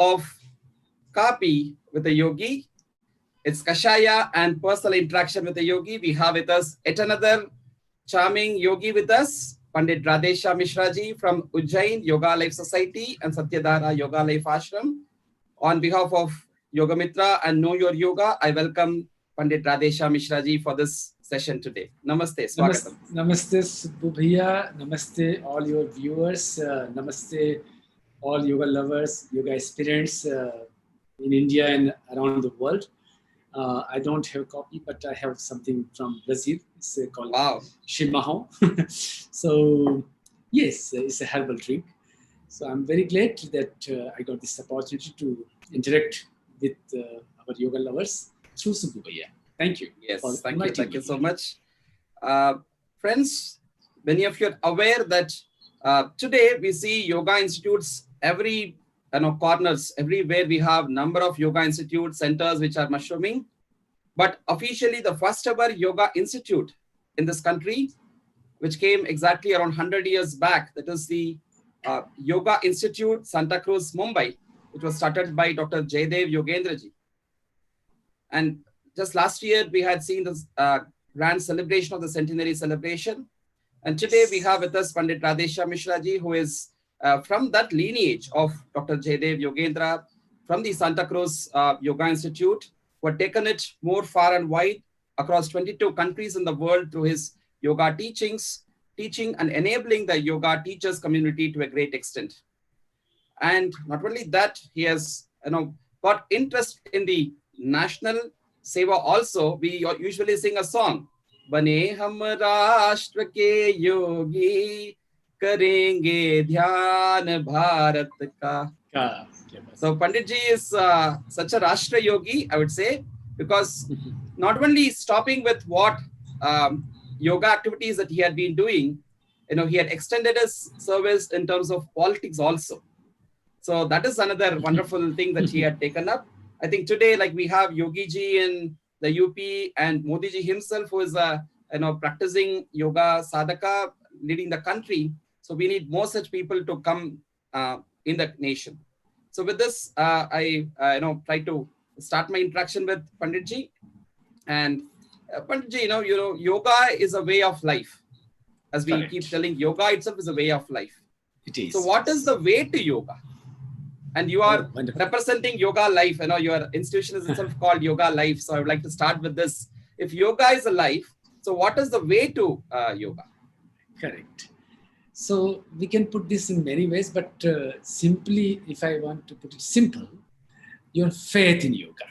of Kaapi with a yogi. It's Kashaya and personal interaction with a yogi. We have with us yet another charming yogi with us, Pandit Radeshyam Mishra ji from Ujjain Yoga Life Society and Satyadhara Yoga Life Ashram. On behalf of Yoga Mitra and Know Your Yoga, I welcome Pandit Radeshyam Mishra ji for this session today. Namaste, Swagatam. Namaste, Subu Bhaiya. Namaste, all your viewers. Namaste, all yoga lovers, yoga aspirants in India and around the world. I don't have a copy, but I have something from Brazil. It's called Chimarrão. So, yes, it's a herbal drink. So I'm very glad that I got this opportunity to interact with our yoga lovers through Subu Bhaiya. Thank you. Yes, thank you so much. Friends, many of you are aware that today we see yoga institutes every corners, everywhere we have number of yoga institute centers which are mushrooming. But officially the first ever yoga institute in this country, which came exactly around 100 years back, that is the Yoga Institute, Santa Cruz, Mumbai, which was started by Dr. Jaidev Yogendraji. And just last year, we had seen this grand celebration of the centenary celebration. And today we have with us Pandit Radeshyam Mishra ji, who is from that lineage of Dr. Jaidev Yogendra, from the Santa Cruz Yoga Institute, who had taken it more far and wide across 22 countries in the world through his yoga teaching and enabling the yoga teachers community to a great extent. And not only that, he has got interest in the national seva also. We usually sing a song, Bane hum rashtra ke yogi, karenge dhyan bharat ka. So Panditji is such a Rashtra yogi, I would say, because not only stopping with what yoga activities that he had been doing, he had extended his service in terms of politics also. So that is another wonderful thing that he had taken up. I think today, like we have Yogi ji in the UP and Modi ji himself, who is practicing yoga sadhaka, leading the country. So we need more such people to come in the nation. So with this, I try to start my interaction with Panditji. And Panditji, yoga is a way of life. As we keep telling, yoga itself is a way of life. It is. So what is the way to yoga? And you are representing Yoga Life. Your institution is itself called Yoga Life. So I would like to start with this. If yoga is a life, so what is the way to yoga? Correct. So we can put this in many ways, but simply, if I want to put it simple, your faith in yoga.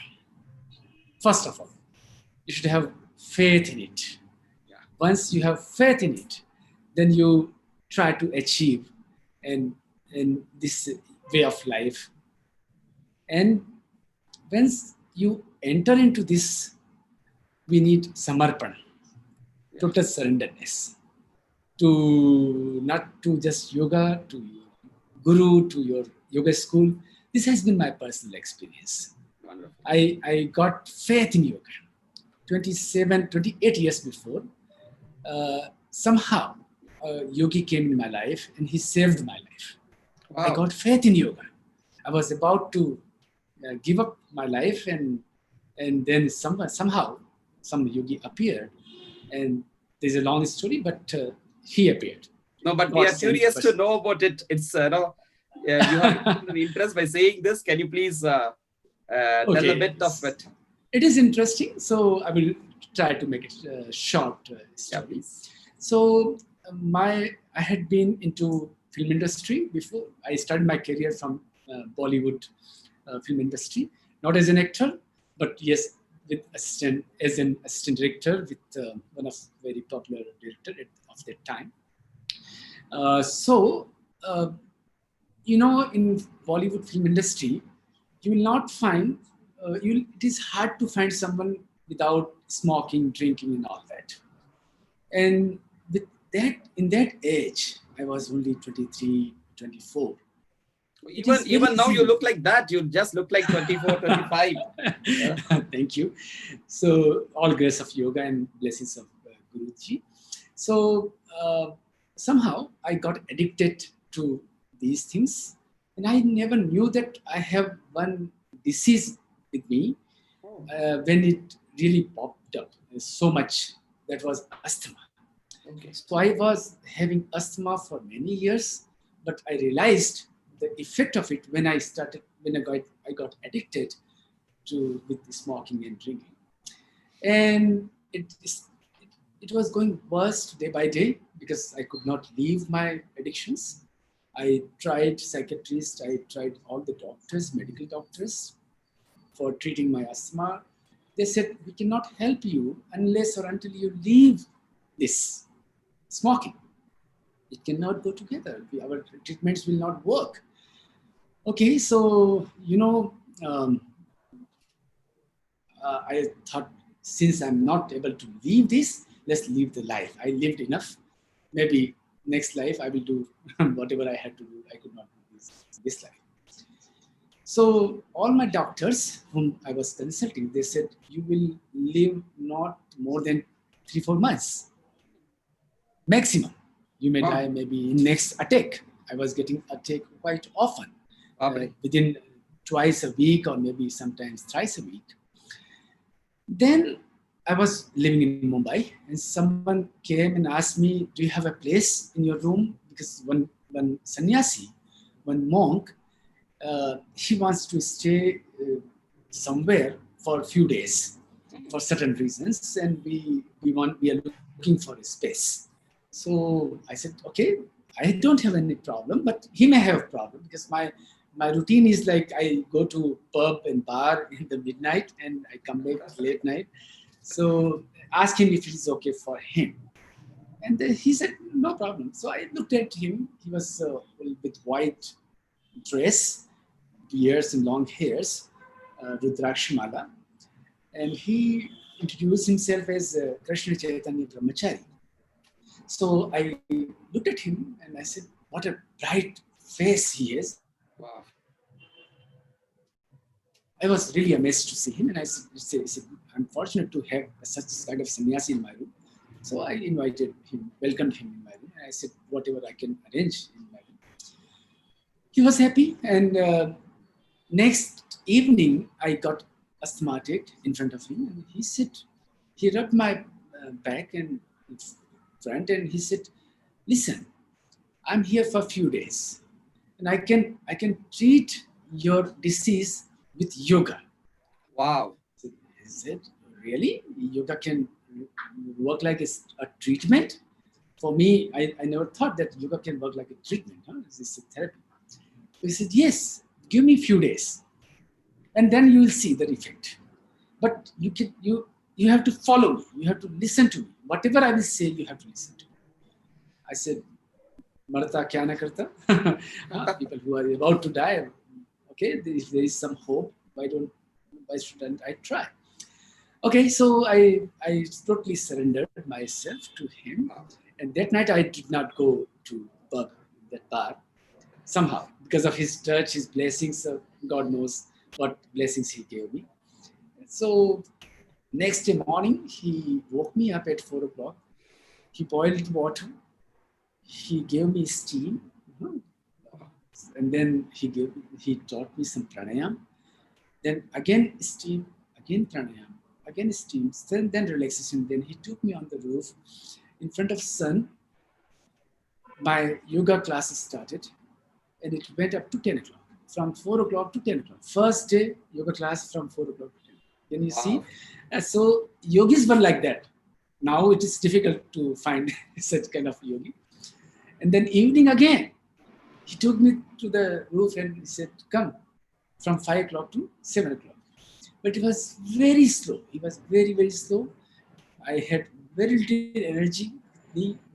First of all, you should have faith in it. Yeah. Once you have faith in it, then you try to achieve in this way of life. And once you enter into this, we need samarpana, total surrenderness. Not to just yoga, to your guru, to your yoga school. This has been my personal experience. Wonderful. I got faith in yoga 28 years before. Somehow, yogi came in my life and he saved my life. Wow. I got faith in yoga. I was about to give up my life and then somehow some yogi appeared, and there's a long story, but he appeared. No, but we are curious to know about it. It's you have an interest by saying this. Can you please tell a bit of it? It is interesting, so I will try to make it short story. Yeah, so I had been into film industry before. I started my career from Bollywood film industry, not as an actor, but yes, as an assistant director with one of very popular director of that time. In Bollywood film industry, you will not find, it is hard to find someone without smoking, drinking and all that. And with that, in that age, I was only 23, 24. Even now you look like that. You just look like 24, 25. Yeah. Thank you. So all grace of yoga and blessings of Guruji. So somehow I got addicted to these things. And I never knew that I have one disease with me when it really popped up so much. That was asthma. Okay. So I was having asthma for many years, but I realized the effect of it when I got addicted to with smoking and drinking. And it was going worse day by day because I could not leave my addictions. I tried psychiatrists, I tried all the doctors, medical doctors for treating my asthma. They said, we cannot help you unless or until you leave this smoking. It cannot go together. Our treatments will not work. Okay, so, I thought, since I'm not able to leave this, let's live the life. I lived enough. Maybe next life I will do whatever I had to do. I could not do this life. So all my doctors whom I was consulting, they said, you will live not more than 3-4 months maximum. You may die maybe in next attack. I was getting attack quite often, within twice a week or maybe sometimes thrice a week. Then I was living in Mumbai and someone came and asked me, do you have a place in your room? Because one sannyasi, one monk, he wants to stay somewhere for a few days for certain reasons, and we are looking for a space. So I said, okay, I don't have any problem, but he may have a problem because my routine is like I go to pub and bar in the midnight and I come back late night. So ask him if it is okay for him. And then he said, no problem. So I looked at him. He was with white dress, beards and long hairs, Rudrakshmala. And he introduced himself as Krishna Chaitanya Brahmachari. So I looked at him and I said, what a bright face he is. Wow. I was really amazed to see him, and I said I'm fortunate to have such kind of sannyasi in my room. So I invited him, welcomed him in my room, and I said, whatever I can arrange in my room. He was happy, and next evening I got asthmatic in front of him, and he rubbed my back and front, and he said, listen, I'm here for a few days, and I can treat your disease with yoga. Wow. He said, really? Yoga can work like a treatment? For me, I never thought that yoga can work like a treatment. This is a therapy. He said, yes, give me a few days. And then you will see the effect. But you have to follow me. You have to listen to me. Whatever I will say, you have to listen to me. I said, Marta kya na karta? People who are about to die, okay, if there is some hope, why shouldn't I try? Okay, so I totally surrendered myself to him. And that night I did not go to that bar, somehow, because of his touch, his blessings. God knows what blessings he gave me. So next day morning, he woke me up at 4 o'clock. He boiled water. He gave me steam. And then he taught me some pranayam. Then again steam, again pranayam, again steam, then relaxation. Then he took me on the roof in front of sun. My yoga classes started and it went up to 10 o'clock. From 4 o'clock to 10 o'clock. First day, yoga class from 4 o'clock to 10. Then you see, so yogis were like that. Now it is difficult to find such kind of yogi. And then evening again, he took me to the roof and he said, come, from 5 o'clock to 7 o'clock. But it was very slow. He was very, very slow. I had very little energy.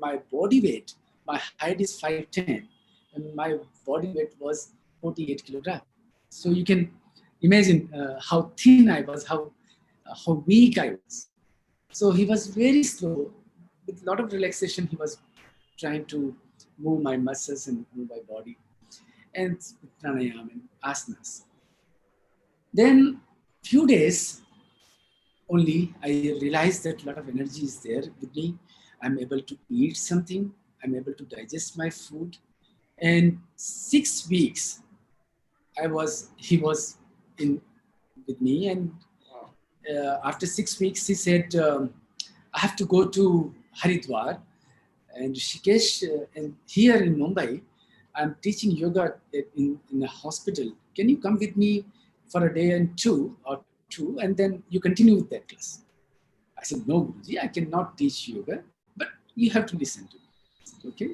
My body weight, my height is 5'10", and my body weight was 48 kilograms. So you can imagine how thin I was, how weak I was. So he was very slow. With a lot of relaxation, he was trying to move my muscles and move my body, and pranayam and asanas. Then few days only, I realized that a lot of energy is there with me. I'm able to eat something. I'm able to digest my food. And 6 weeks, he was in with me, and after 6 weeks, he said, I have to go to Haridwar and Rishikesh, and here in Mumbai, I'm teaching yoga in a hospital. Can you come with me for a day and two, and then you continue with that class? I said, no, Guruji, I cannot teach yoga, but you have to listen to me. I said, okay,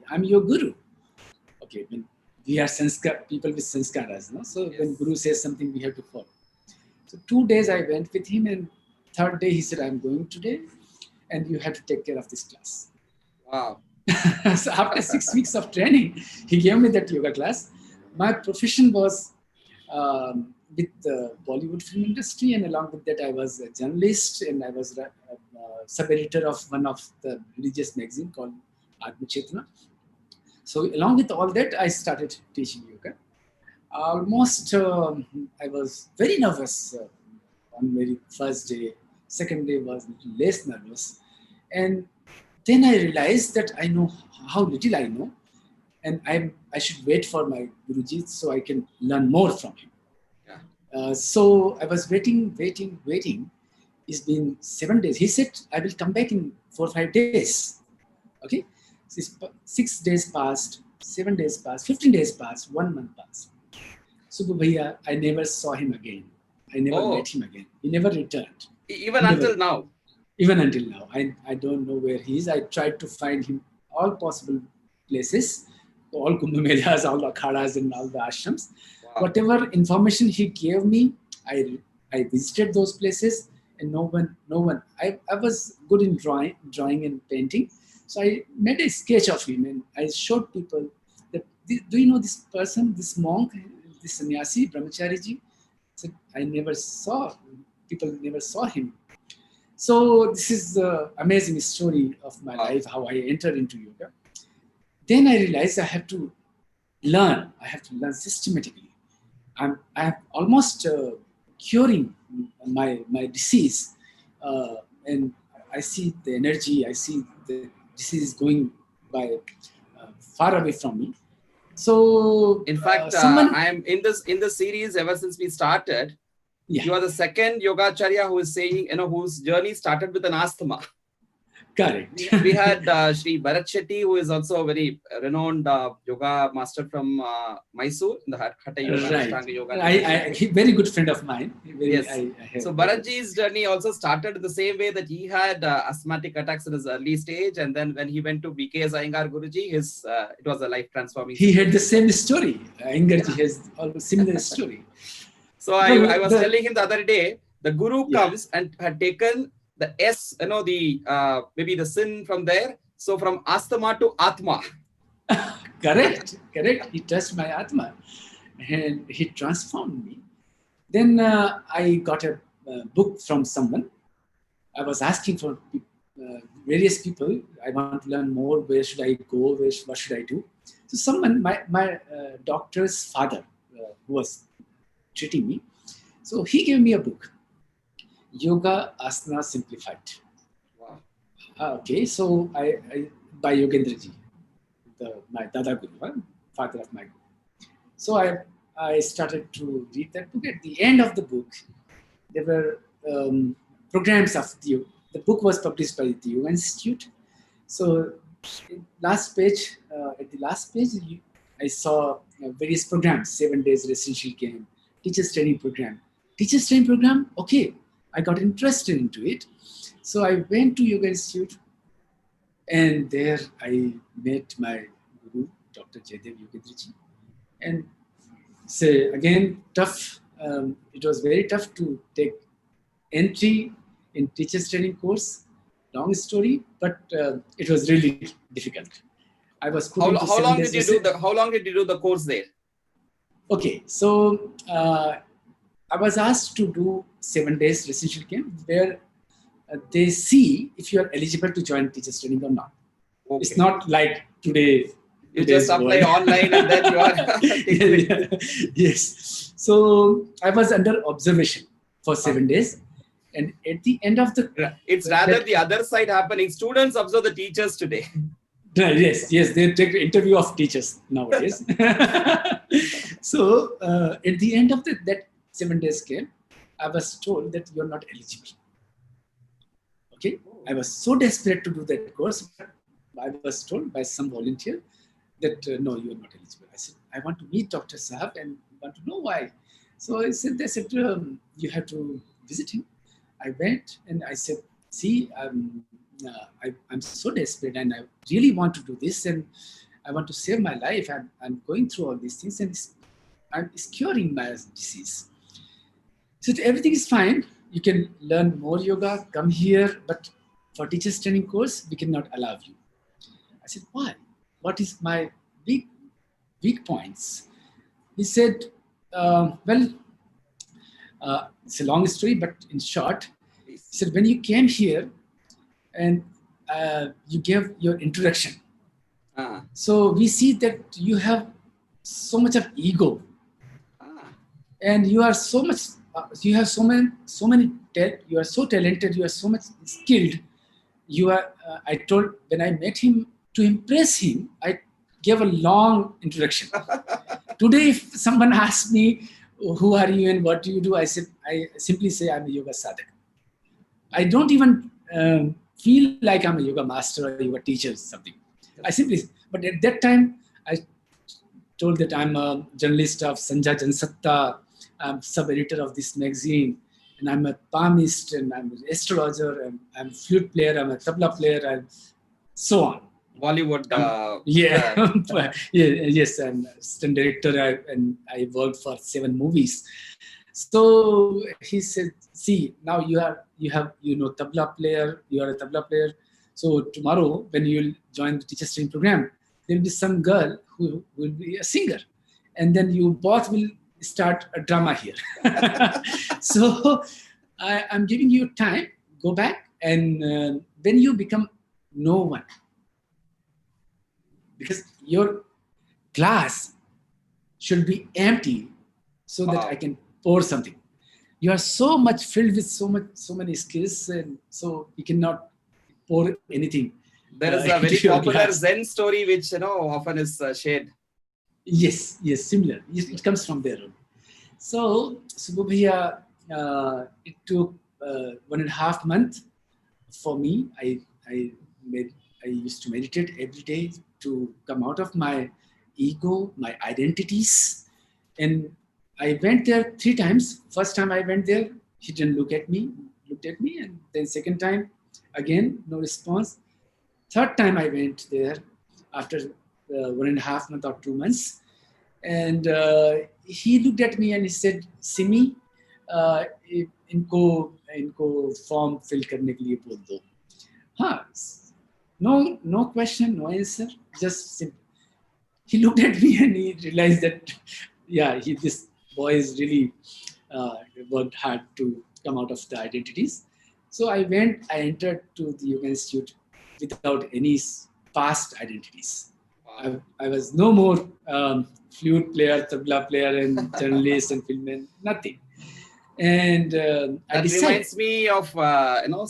I'm your guru. Okay, when we are sanskar, people with sanskaras, no? So when Guru says something, we have to follow. So 2 days I went with him, and third day he said, I'm going today, and you have to take care of this class. Wow. So after 6 weeks of training, he gave me that yoga class. My profession was with the Bollywood film industry, and along with that, I was a journalist, and I was a sub-editor of one of the religious magazine called Atma Chetna. So along with all that, I started teaching yoga. Almost, I was very nervous on very first day. Second day was a little less nervous. And then I realized that I know how little I know, and I should wait for my Guruji so I can learn more from him. Yeah. So I was waiting. It's been 7 days. He said, I will come back in 4 or 5 days. Okay. 6 days passed, 7 days passed, 15 days passed, 1 month passed. Subu Bhaiya, I never saw him again. I never met him again. He never returned. Even until now? Even until now. I don't know where he is. I tried to find him all possible places, all Kumbh Melas, all the akhadas and all the ashrams. Wow. Whatever information he gave me, I visited those places, and no one. I was good in drawing and painting. So I made a sketch of him, and I showed people that, do you know this person, this monk, this sannyasi, brahmachariji? I said, people never saw him. So this is the amazing story of my life, how I entered into yoga. Then I realized I have to learn systematically. I'm almost curing my disease, and I see the energy, I see the disease is going by far away from me. So in fact, I am in the series ever since we started. Yeah. You are the second yogacharya who is saying, whose journey started with an asthma. Correct. We had Sri Bharat Shetty, who is also a very renowned yoga master from Mysore, in the Hatha Yoga, right. Yoga. Very good friend of mine. Yes. So Bharatji's journey also started the same way that he had asthmatic attacks in his early stage, and then when he went to B.K. Iyengar Guruji, it was a life transforming. He had the same story. Iyengarji has a similar story. So I was telling him the other day, the Guru comes and had taken the S, maybe the sin from there. So from asthma to Atma. Correct. He touched my Atma and he transformed me. Then I got a book from someone. I was asking for various people. I want to learn more. Where should I go? What should I do? So someone, my doctor's father, who was treating me, so he gave me a book, Yoga Asana Simplified. Wow. Okay, so I by Yogendraji, my Dada Guru, father of my Guru. So I started to read that book. At the end of the book, there were programs of the book was published by the Yoga Institute. So at the last page, I saw various programs, 7 days residential camp, teachers training program. Okay, I got interested into it. So I went to Yoga Institute, and there I met my guru, Dr. Jaydev Yogendraji. And again, tough. It was very tough to take entry in teachers training course. Long story, but it was really difficult. I was how long did you do the course there? Okay, so I was asked to do 7 days residential camp where they see if you are eligible to join teachers training or not. Okay. It's not like today. You just apply online and then you are. Yes. So I was under observation for 7 days. And at the end of it's rather the other side happening. Students observe the teachers today. Yes, they take the interview of teachers nowadays. So at the end of that 7 days camp, I was told that you're not eligible. Okay, I was so desperate to do that course, but I was told by some volunteer that no, you are not eligible. I said, I want to meet Dr. Sahab and want to know why. So they said, you have to visit him. I went and I said, see, I'm so desperate and I really want to do this and I want to save my life. I'm going through all these things and it's curing my disease. So everything is fine. You can learn more yoga, come here, but for teachers training course, we cannot allow you. I said, why? What is my weak points? He said, it's a long story, but in short, he said, when you came here and you gave your introduction, so we see that you have so much of ego, and you are so much. You have so many. You are so talented. You are so much skilled. You are. I told when I met him to impress him, I gave a long introduction. Today, if someone asks me, who are you and what do you do? I simply say I'm a yoga sadhak. I don't even feel like I'm a yoga master or a yoga teacher or something. But at that time, I told that I'm a journalist of Sanja Jansatta, I'm sub-editor of this magazine, and I'm a palmist, and I'm an astrologer, and I'm a flute player, I'm a tabla player, and so on. Bollywood. Yes, I'm assistant director, and I worked for 7 movies. So he said, see, now you are tabla player, you are a tabla player. So tomorrow when you join the teacher training program, there will be some girl who will be a singer. And then you both will start a drama here. So I'm giving you time, go back, and when you become no one, because your glass should be empty so that I can pour something. You are so much filled with so many skills, and so you cannot pour anything. There is a very popular Zen story which often is shared. Yes, similar. It comes from there. So Subu Bhaiya, it took 1.5 months for me. I used to meditate every day to come out of my ego, my identities, and I went there 3 times. First time I went there, he didn't looked at me, and then second time, again, no response. Third time I went there after 1.5 months or 2 months, and he looked at me and he said, Simi, इनको form fill करने के लिए बोल दो. No question, no answer, just simple. He looked at me and he realized that, this boy is really worked hard to come out of the identities. So I entered to the Yoga Institute without any past identities. Wow. I was no more flute player, tabla player, and journalist and filmman, nothing. And that reminds me of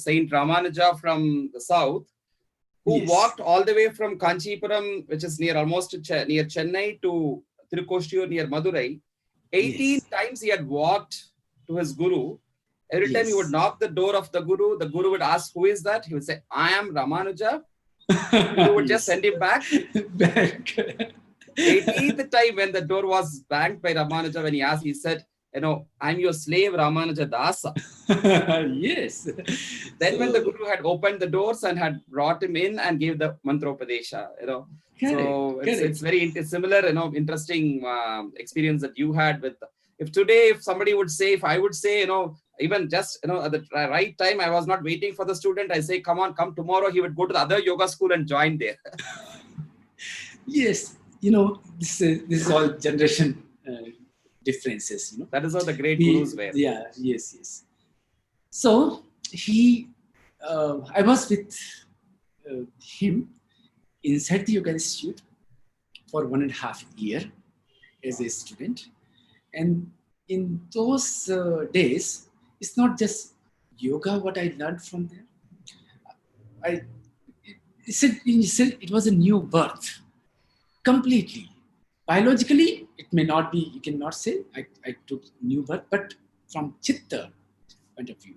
Saint Ramanuja from the south, who walked all the way from Kanchipuram, which is near near Chennai, to Tirukoshiyur near Madurai. 18 times he had walked to his guru. Every time he would knock the door of the guru would ask, who is that? He would say, I am Ramanuja. Guru would just send him back. 18th time when the door was banged by Ramanuja, when he asked, he said, I'm your slave, Ramanuja Dasa. Yes. Then when the guru had opened the doors and had brought him in and gave the mantropadesha, it's very similar, interesting experience that you had with. If somebody would say, if I would say, even just, at the right time, I was not waiting for the student. I say, come tomorrow. He would go to the other yoga school and join there. Yes. This is all generation differences. That is how the great gurus were. Yeah. Yes. So I was with him inside the Yoga Institute for 1.5 years as a student. And in those days, it's not just yoga what I learned from there. he said it was a new birth, completely. Biologically, it may not be, you cannot say I took new birth, but from Chitta point of view,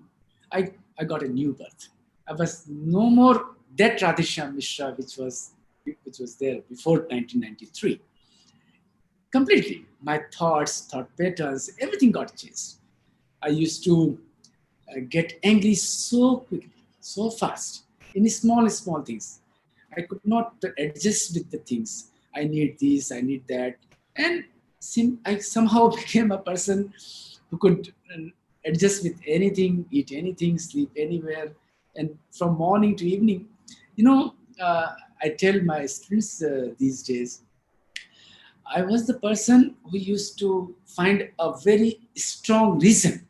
I got a new birth. I was no more that Radeshyam Mishra, which was there before 1993. Completely. My thought patterns, everything got changed. I used to get angry so quickly, so fast, in small things. I could not adjust with the things. I need this, I need that. And I somehow became a person who could adjust with anything, eat anything, sleep anywhere. And from morning to evening, you know, I tell my students these days, I was the person who used to find a very strong reason,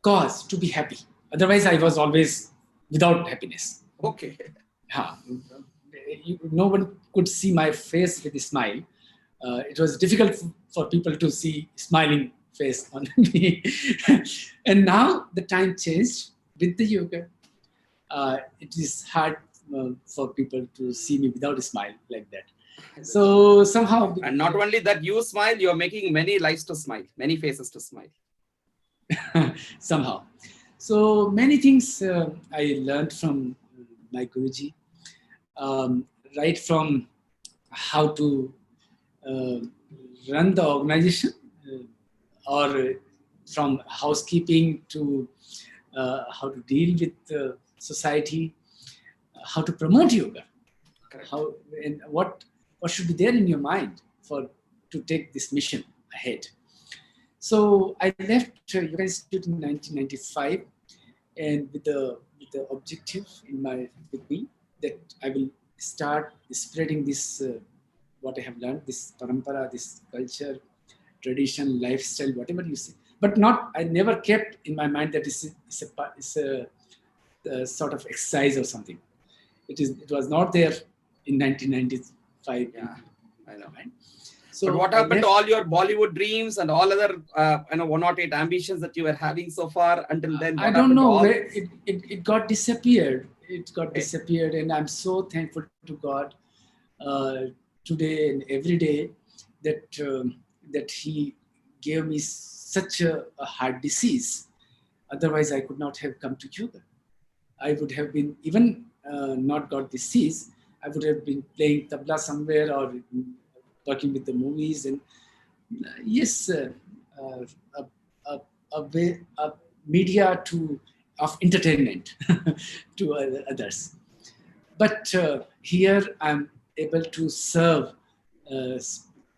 cause to be happy. Otherwise, I was always without happiness. Okay. Ha. No one could see my face with a smile. It was difficult for people to see smiling face on me. And now the time changed with the yoga. It is hard for people to see me without a smile like that. So somehow, And not only that, you smile, you're making many lives to smile, many faces to smile. somehow. So many things I learned from my Guruji, right from how to uh, run the organization, or from housekeeping to how to deal with society, how to promote yoga, Correct. how and what should be there in your mind for to take this mission ahead. So I left Yoga Institute in 1995, and with the objective with me that I will start spreading this what I have learned, this parampara, this culture, tradition, lifestyle, whatever you say. But not, I never kept in my mind that it's a sort of exercise or something. It was not there in 1995. Yeah, I know. Right? So, but what happened to all your Bollywood dreams and all other 108 ambitions that you were having so far until then? I don't know where it got disappeared. It got disappeared, and I'm so thankful to God today and every day that He gave me such a heart disease. Otherwise, I could not have come to yoga. I would have been even not got disease. I would have been playing tabla somewhere or working with the movies and yes, a, a media of entertainment to others. But here I'm able to serve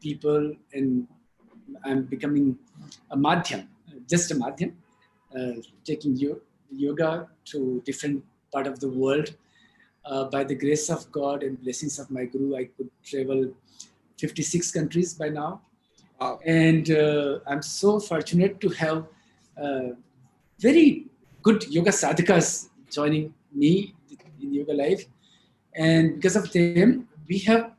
people, and I'm becoming a madhyam, just a madhyam, taking yoga to different part of the world. By the grace of God and blessings of my Guru, I could travel 56 countries by now. Wow. And I'm so fortunate to have very good yoga sadhakas joining me in Yoga Life. And because of them, we have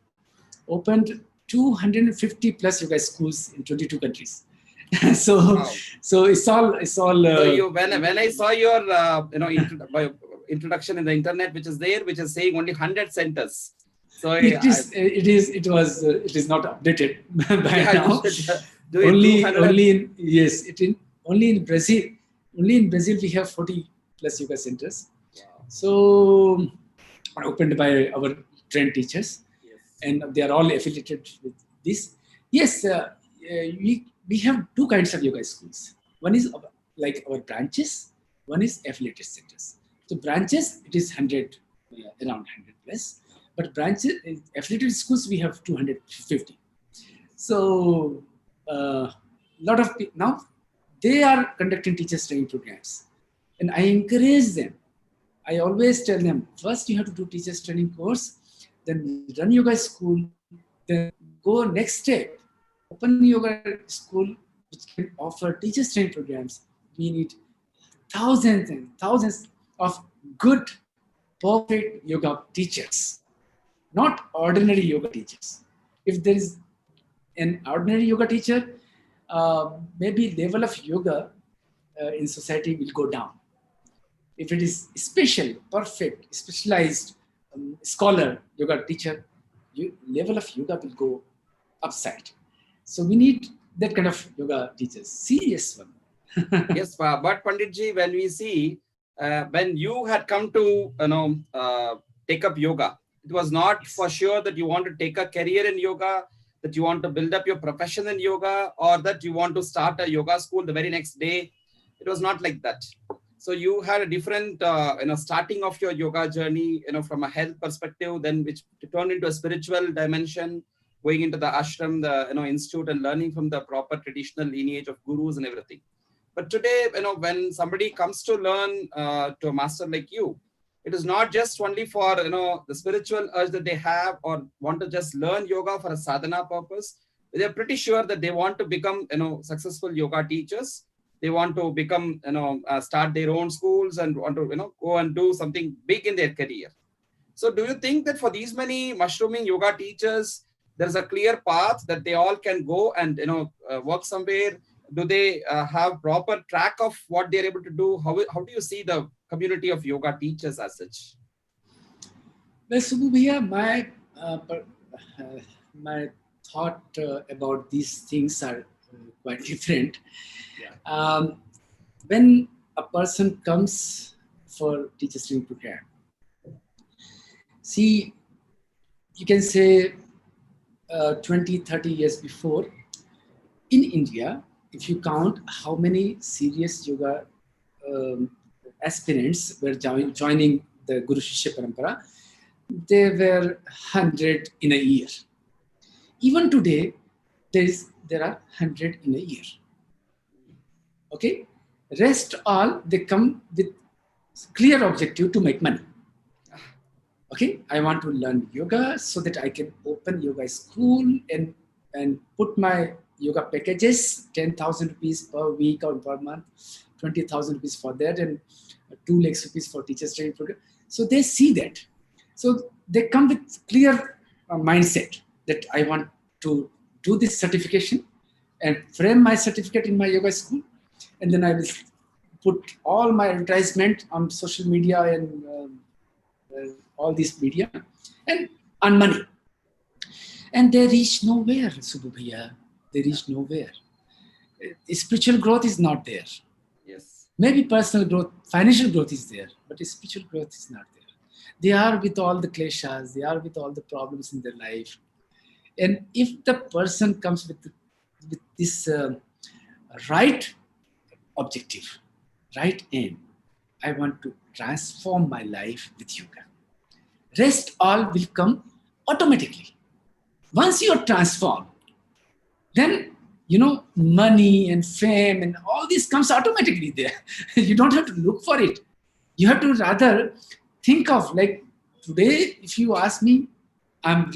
opened 250 plus yoga schools in 22 countries. So, wow. So it's all. So when I saw your introduction in the internet, which is saying only 100 centers. So it is not updated by now. Only in Brazil. Only in Brazil we have 40 plus yoga centers. Wow. So opened by our trained teachers, yes. And they are all affiliated with this. Yes, we have two kinds of yoga schools. One is like our branches. One is affiliated centers. So branches, it is 100, around 100 plus. But branches, affiliated schools, we have 250. So lot of people now, they are conducting teachers training programs, and I encourage them. I always tell them, first you have to do teachers training course, then run yoga school, then go next step, open yoga school which can offer teachers training programs. We need thousands and thousands of good, perfect yoga teachers, not ordinary yoga teachers. If there is an ordinary yoga teacher, maybe level of yoga in society will go down. If it is special, perfect, specialized scholar, yoga teacher, level of yoga will go upside. So we need that kind of yoga teachers, serious one. Yes, but Panditji, when we see when you had come to take up yoga, it was not for sure that you want to take a career in yoga, that you want to build up your profession in yoga, or that you want to start a yoga school the very next day. It was not like that. So you had a different starting of your yoga journey, from a health perspective, then which turned into a spiritual dimension, going into the ashram, the institute, and learning from the proper traditional lineage of gurus and everything. But today, when somebody comes to learn to a master like you, it is not just only for the spiritual urge that they have or want to just learn yoga for a sadhana purpose. They're pretty sure that they want to become successful yoga teachers. They want to become start their own schools and want to go and do something big in their career. So do you think that for these many mushrooming yoga teachers, there's a clear path that they all can go and work somewhere? Do they have proper track of what they're able to do? How do you see the community of yoga teachers as such? Well, Subu Bhaiya, my thought about these things are quite different. Yeah. When a person comes for teacher training program, see, you can say 20, 30 years before, in India, if you count how many serious yoga aspirants were joining the Guru Shishya Parampara, there were 100 in a year. Even today, there are 100 in a year. Okay? Rest all, they come with clear objective to make money. Okay? I want to learn yoga so that I can open yoga school and put my yoga packages, 10,000 rupees per week or per month, 20,000 rupees for that, and 2 lakhs rupees for teachers training program. So they see that. So they come with clear mindset that I want to do this certification and frame my certificate in my yoga school, and then I will put all my advertisement on social media and all these media and earn money. And they reach nowhere, Subu Bhaiya. They reach nowhere. Spiritual growth is not there. Yes. Maybe personal growth, financial growth is there, but spiritual growth is not there. They are with all the kleshas, they are with all the problems in their life. And if the person comes with this right objective, right aim, I want to transform my life with yoga. Rest all will come automatically. Once you are transformed, then money and fame and all this comes automatically there. You don't have to look for it. You have to rather think of, like, today, if you ask me, I'm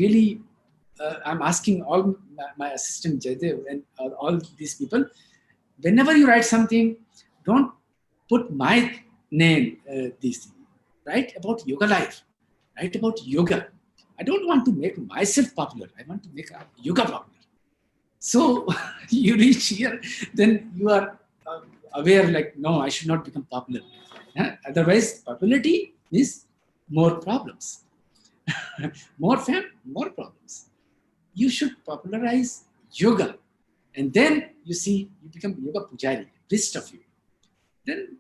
asking all my assistant Jaydev and all these people, whenever you write something, don't put my name, write about yoga life, write about yoga. I don't want to make myself popular. I want to make yoga popular. So you reach here, then you are aware, like, no, I should not become popular. Otherwise, popularity means more problems. More fame, more problems. You should popularize yoga. And then you see, you become yoga pujari, priest of you. Then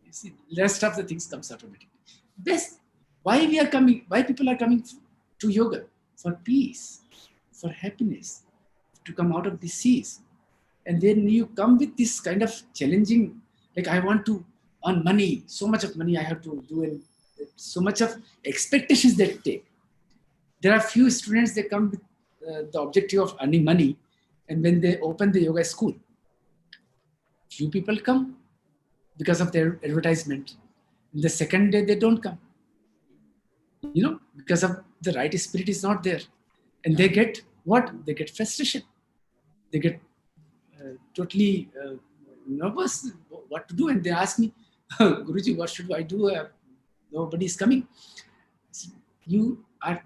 you see, rest of the things comes automatically. Best. Why people are coming to yoga? For peace, for happiness, to come out of disease. And then you come with this kind of challenging, like, I want to earn money, so much of money I have to do, and so much of expectations that take. There are few students, they come with the objective of earning money, and when they open the yoga school, few people come because of their advertisement. And the second day, they don't come. Because of the right spirit is not there. And they get what? They get frustration. They get totally nervous what to do. And they ask me, Guruji, what should I do? Nobody is coming. You are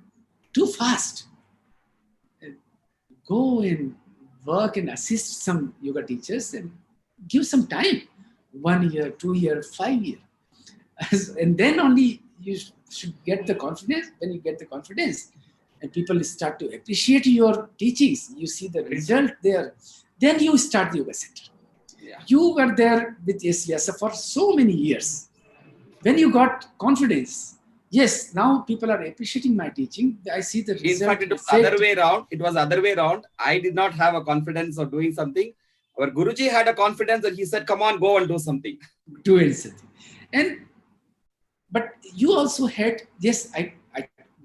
too fast. Go and work and assist some yoga teachers and give some time. 1 year, 2 year, 5 year. And then only you should get the confidence. When you get the confidence and people start to appreciate your teachings, you see the result there, then you start the yoga center. Yeah. You were there with SVS for so many years. When you got confidence, yes, now people are appreciating my teaching. I see the result. In fact, it was other way around. It was other way around. I did not have a confidence of doing something. Our Guruji had a confidence that he said, come on, go and do something. Do something. But you also had, yes,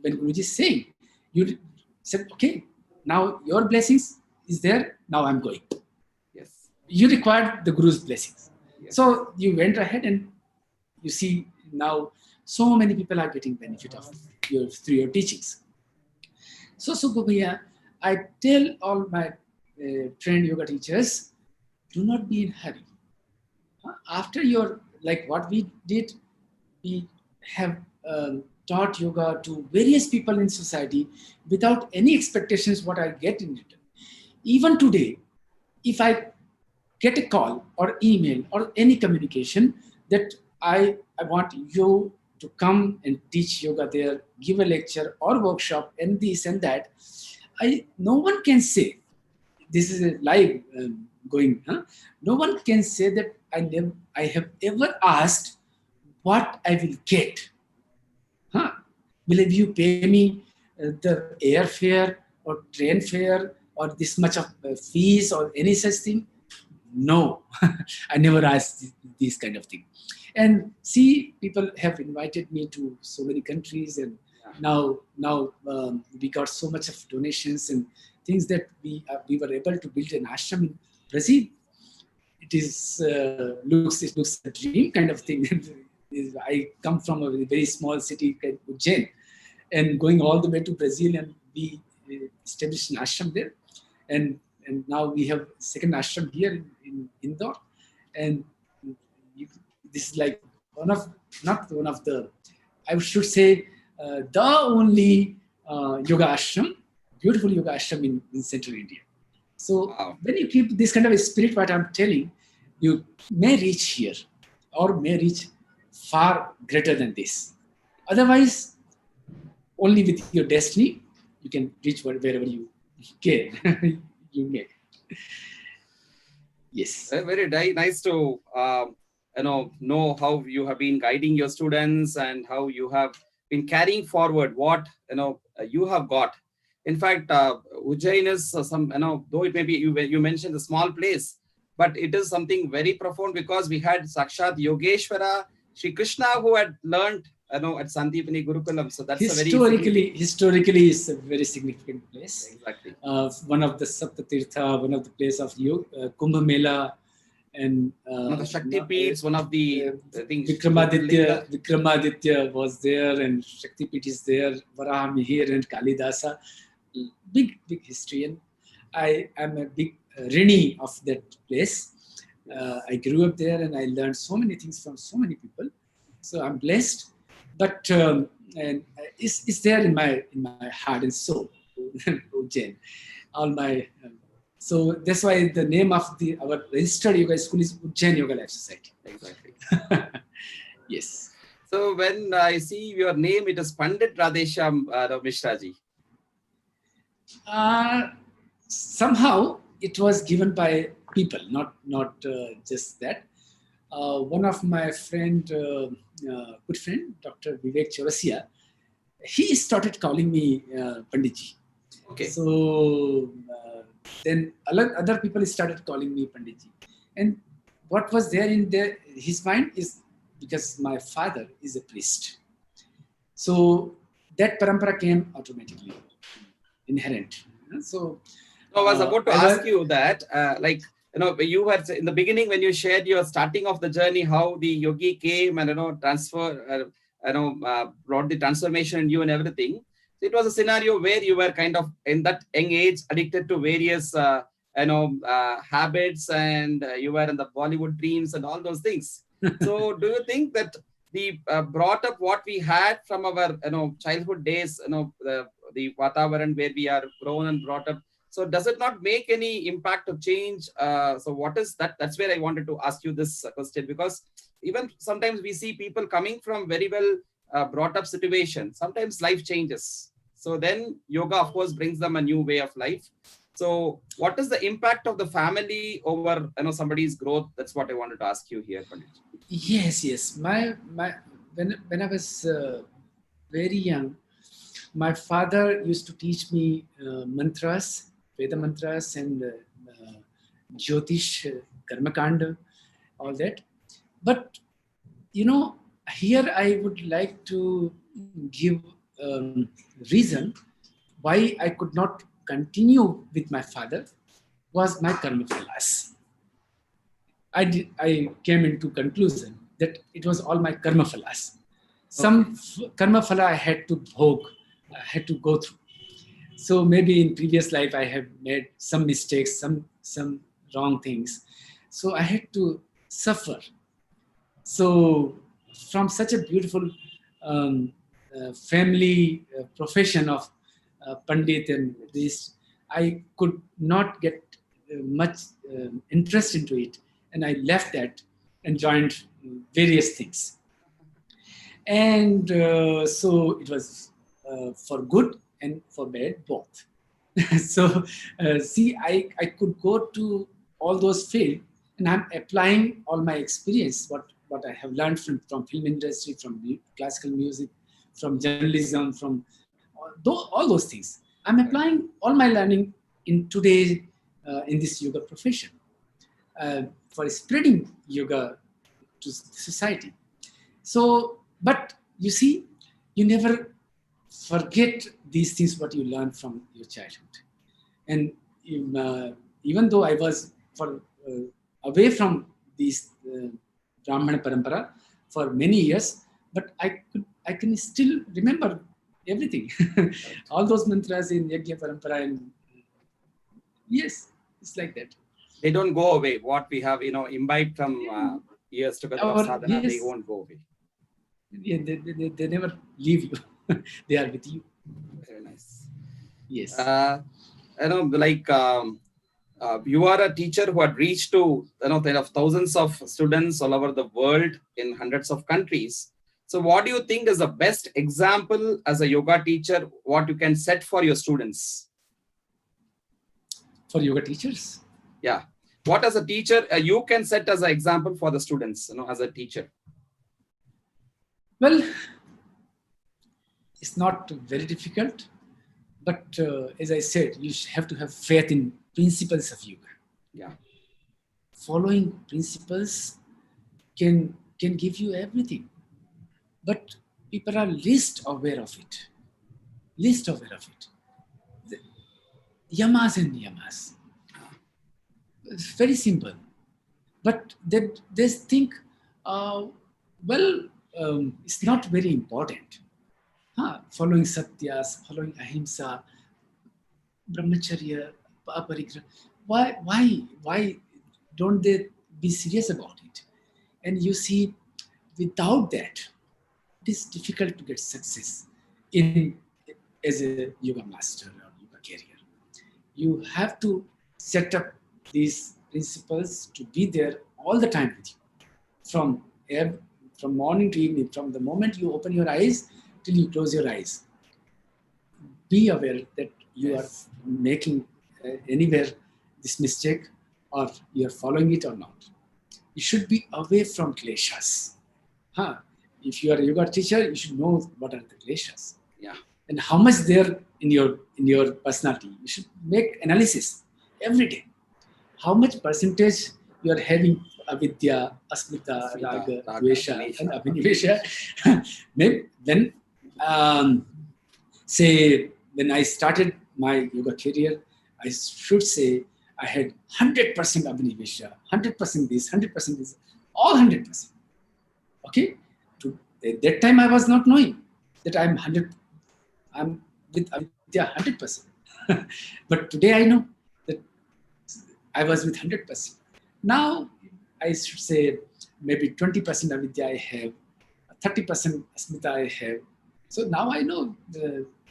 when Guruji is saying, you said, okay, now your blessings is there, now I'm going. Yes. You required the Guru's blessings. Yes. So you went ahead and you see now so many people are getting benefit of through your teachings. So Subu Bhaiya, I tell all my trained yoga teachers, do not be in hurry. After like what we did, we have taught yoga to various people in society without any expectations what I get in return. Even today, if I get a call or email or any communication that I want you to come and teach yoga there, give a lecture or workshop and this and that, no one can say, this is a live going, no one can say that I have ever asked what I will get. Will you pay me the airfare or train fare or this much of fees or any such thing? No, I never asked these kind of thing. And see, people have invited me to so many countries, and now we got so much of donations and things that we were able to build an ashram in Brazil. It looks a dream kind of thing. I come from a very small city called Ujjain, and going all the way to Brazil, and we established an ashram there, and now we have second ashram here in Indore, and this is like not one of the, I should say, the only yoga ashram, beautiful yoga ashram in central India. So when you keep this kind of a spirit, what I'm telling, you may reach here or may reach far greater than this. Otherwise, only with your destiny, you can reach wherever you can. You may. Yes. Very nice to know how you have been guiding your students and how you have been carrying forward what you have got. In fact, Ujjain is though it may be you mentioned a small place, but it is something very profound because we had Sakshat Yogeshwara Sri Krishna who had learned at Sandipani Gurukulam. So that's historically is a very significant place. Exactly. One of the Saptatirtha, one of the place of Kumbh Mela, and one of the Shakti Peeths, one of the things. Vikramaditya was there, and Shakti Peeth is there. Varaha Mihir and Kalidasa, big history, and I am a big rini of that place. I grew up there, and I learned so many things from so many people. So I'm blessed. But and it's there in my heart and soul, Ujjain. All my so that's why the name of our registered yoga school is Ujjain Yoga Life Society. Exactly. Yes. So when I see your name, it is Pandit Radeshyam Mishra ji. Somehow it was given by people, not just that. One of my good friend, Dr. Vivek Chaurasia, he started calling me Panditji. Okay. So then other people started calling me Panditji. And what was there in his mind is because my father is a priest. So that parampara came automatically, inherent. So I was about to ask you that, you were in the beginning when you shared your starting of the journey, how the yogi came and brought the transformation in you and everything. So it was a scenario where you were kind of in that young age addicted to various habits, and you were in the Bollywood dreams and all those things. So do you think that the brought up what we had from our childhood days, the Vatavaran where we are grown and brought up, so does it not make any impact of change? So what is that? That's where I wanted to ask you this question, because even sometimes we see people coming from very well brought up situation, sometimes life changes. So then yoga, of course, brings them a new way of life. So what is the impact of the family over somebody's growth? That's what I wanted to ask you here, Pandit. Yes. When I was very young, my father used to teach me mantras, Veda mantras, and Jyotish, Karmakanda, all that. But here I would like to give reason why I could not continue with my father was my karma phalas. I came into conclusion that it was all my karma phalas. Some karma phala I had to bhog, I had to go through. So maybe in previous life I have made some mistakes, some wrong things. So I had to suffer. So from such a beautiful family profession of Pandit and this, I could not get much interest into it. And I left that and joined various things. And so it was for good and for bad both. So see, I could go to all those fields and I'm applying all my experience, what I have learned from film industry, from classical music, from journalism, from all those things. I'm applying all my learning in today in this yoga profession for spreading yoga to society. So, but you see, you never forget these things what you learn from your childhood. And even though I was away from these Brahmana Parampara for many years, but I can still remember everything. All those mantras in Yajna Parampara, and yes, it's like that. They don't go away. What we have, imbibed from years together of sadhana, yes, they won't go away. Yeah, they never leave you. They are with you. Very nice. Yes. You are a teacher who had reached to there are thousands of students all over the world in hundreds of countries. So what do you think is the best example as a yoga teacher, what you can set for your students? For yoga teachers? Yeah. What as a teacher you can set as an example for the students, as a teacher? Well, it's not very difficult, but as I said, you have to have faith in principles of yoga. Yeah. Following principles can give you everything, but people are least aware of it. The yamas and niyamas. It's very simple, but they think, it's not very important. Following satyas, following ahimsa, brahmacharya, aparigraha. Why don't they be serious about it? And you see, without that, it is difficult to get success as a yoga master or yoga career. You have to set up these principles to be there all the time with you, from morning to evening, from the moment you open your eyes till you close your eyes. Be aware that you are making anywhere this mistake, or you are following it or not. You should be away from kleshas. If you are a yoga teacher, you should know what are the kleshas. Yeah. And how much there in your personality. You should make analysis every day. How much percentage you are having avidya, asmita, raga, dvesha, and abhinivesha. Then, say, when I started my yoga career, I should say I had 100% abhinivesha, 100% this, 100% this, all 100%. Okay? At that time, I was not knowing that I'm with avidya 100%. But today I know that I was with 100%. Now, I should say maybe 20% avidya I have, 30% asmita I have. So now I know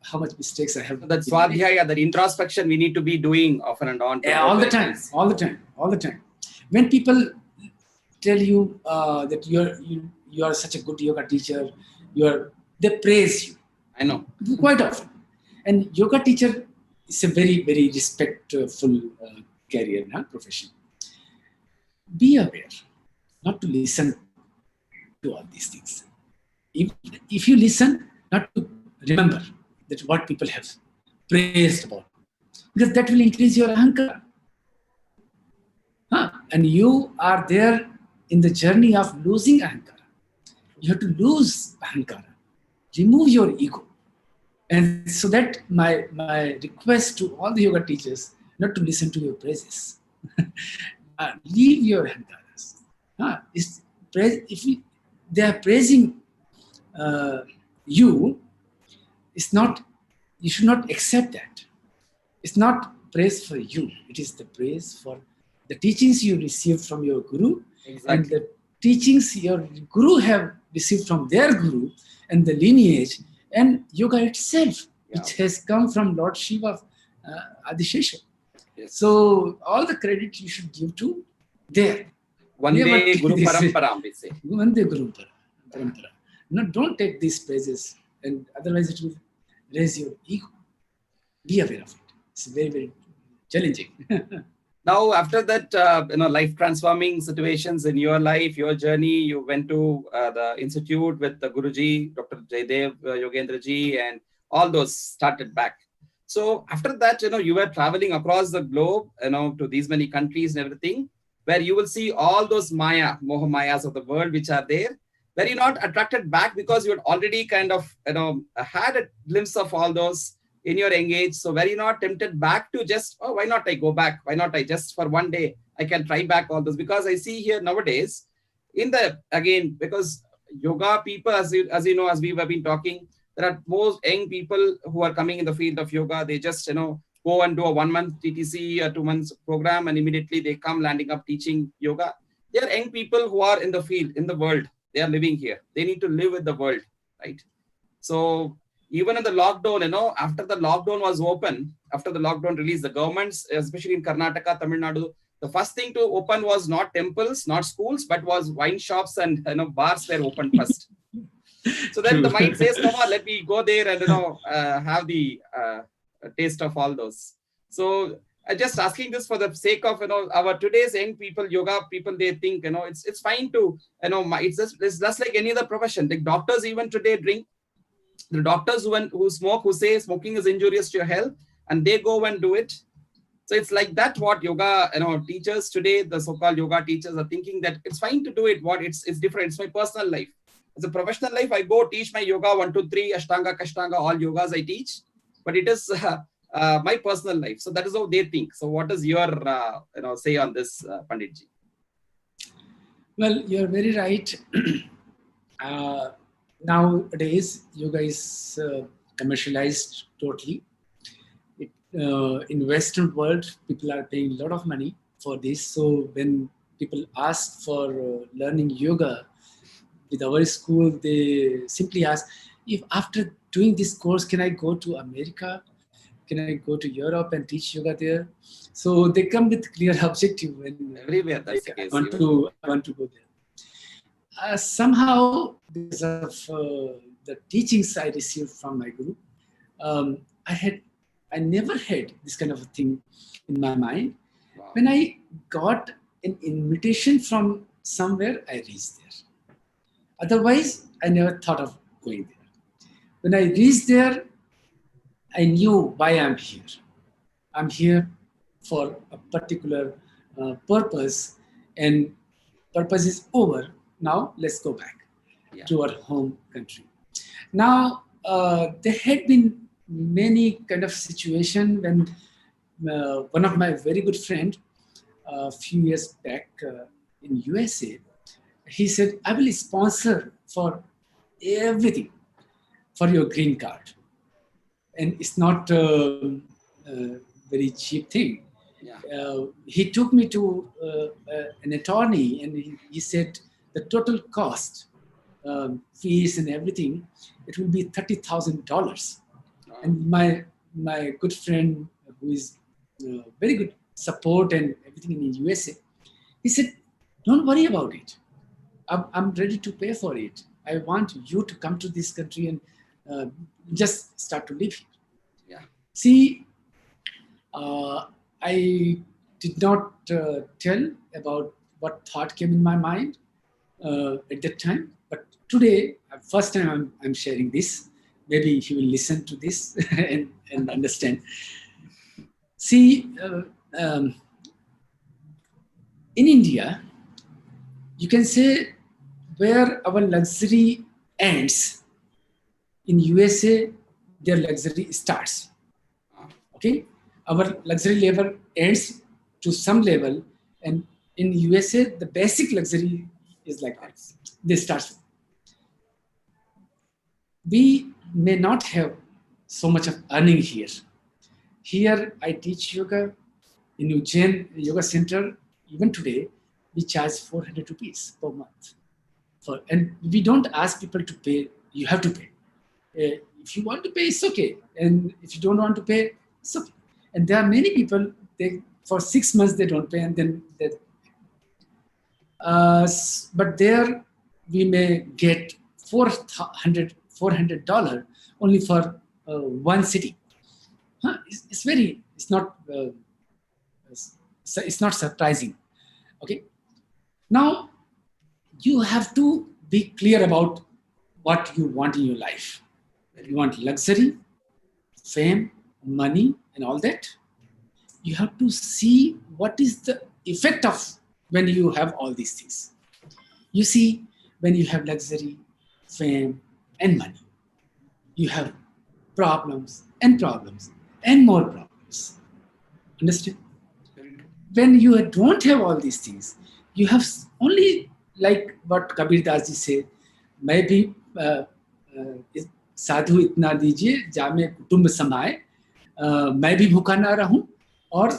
how much mistakes I have. That swadhyaya, that introspection we need to be doing often and on. All the time. When people tell you that you are such a good yoga teacher, you are they praise you. I know. Quite often. And yoga teacher is a very, very respectful career, profession. Be aware not to listen to all these things. If you listen, not to remember that what people have praised about, because that will increase your ahankara. And you are there in the journey of losing ahankara. You have to lose ahankara, remove your ego. And so that my request to all the yoga teachers, not to listen to your praises. Leave your ahankaras. If they are praising you, it's not, you should not accept that. It's not praise for you. It is the praise for the teachings you received from your guru. Exactly. And the teachings your guru have received from their guru and the lineage and yoga itself, which has come from Lord Shiva, Adishesha. Yes. So all the credit you should give to there. Vande Guru Parampara, we say. Vande Guru Parampara. No, don't take these praises, and otherwise it will raise your ego. Be aware of it. It's very, very challenging. Now, after that, life transforming situations in your life, your journey, you went to the institute with the Guruji, Dr. Jaidev, Yogendraji, and all those started back. So after that, you were traveling across the globe, to these many countries and everything, where you will see all those Maya, Moha Mayas of the world, which are there. Were you not attracted back because you had already kind of, had a glimpse of all those in your engage? So were you not tempted back to just, oh, why not I go back? Why not I just for one day, I can try back all those? Because I see here nowadays, because yoga people, as you know, as we have been talking, there are most young people who are coming in the field of yoga. They just, go and do a 1 month TTC, a 2 months program, and immediately they come landing up teaching yoga. They are young people who are in the field, in the world. They are living here. They need to live with the world, right? So even in the lockdown, after the lockdown was open, after the lockdown release, the governments, especially in Karnataka, Tamil Nadu, the first thing to open was not temples, not schools, but was wine shops and bars were opened first. So then the mind says, come on, let me go there and have the taste of all those. So I'm just asking this for the sake of our today's young people, yoga people. They think it's fine to it's just like any other profession. Like doctors even today drink. The doctors who smoke, who say smoking is injurious to your health, and they go and do it. So it's like that. What yoga teachers today, the so-called yoga teachers, are thinking that it's fine to do it. What it's different. It's my personal life. As a professional life, I go teach my yoga 1, 2, 3, Ashtanga, Kashtanga, all yogas I teach. But it is my personal life. So that is how they think. So what is your say on this, Panditji? Well, you're very right. Nowadays, yoga is commercialized totally. In Western world, people are paying a lot of money for this. So when people ask for learning yoga with our school, they simply ask, if after doing this course, can I go to America? Can I go to Europe and teach yoga there? So they come with clear objective. And everywhere that's the case. I want to go there. Somehow, because of the teachings I received from my guru, I never had this kind of a thing in my mind. Wow. When I got an invitation from somewhere, I reached there. Otherwise, I never thought of going there. When I reached there, I knew why I'm here. I'm here for a particular purpose, and purpose is over. Now let's go back to our home country. Now there had been many kind of situation when one of my very good friend a few years back in USA, he said, I will sponsor for everything for your green card. And it's not a very cheap thing. Yeah. He took me to an attorney, and he said the total cost, fees and everything, it will be $30,000. Wow. And my good friend, who is very good support and everything in the USA, he said, don't worry about it. I'm ready to pay for it. I want you to come to this country and just start to live here. Yeah. See, I did not tell about what thought came in my mind at that time, but today, first time I'm sharing this. Maybe he will listen to this and understand. See, in India, you can say where our luxury ends, in USA, their luxury starts. Okay, our luxury level ends to some level, and in USA, the basic luxury is like that. They start. We may not have so much of earning here. Here, I teach yoga in Ujjain Yoga Center. Even today, we charge 400 rupees per month. And we don't ask people to pay. You have to pay. If you want to pay, it's okay. And if you don't want to pay, it's okay. And there are many people, for 6 months, they don't pay. And then but there we may get $400 only for one city. It's not surprising. Okay. Now you have to be clear about what you want in your life. You want luxury, fame, money, and all that. You have to see what is the effect of when you have all these things. You see, when you have luxury, fame, and money, you have problems and more problems. Understand? When you don't have all these things, you have only, like what Kabir Das ji said, maybe साधु इतना दीजिए जामे कुटुंब समाए, मैं भी भूखा ना रहूं और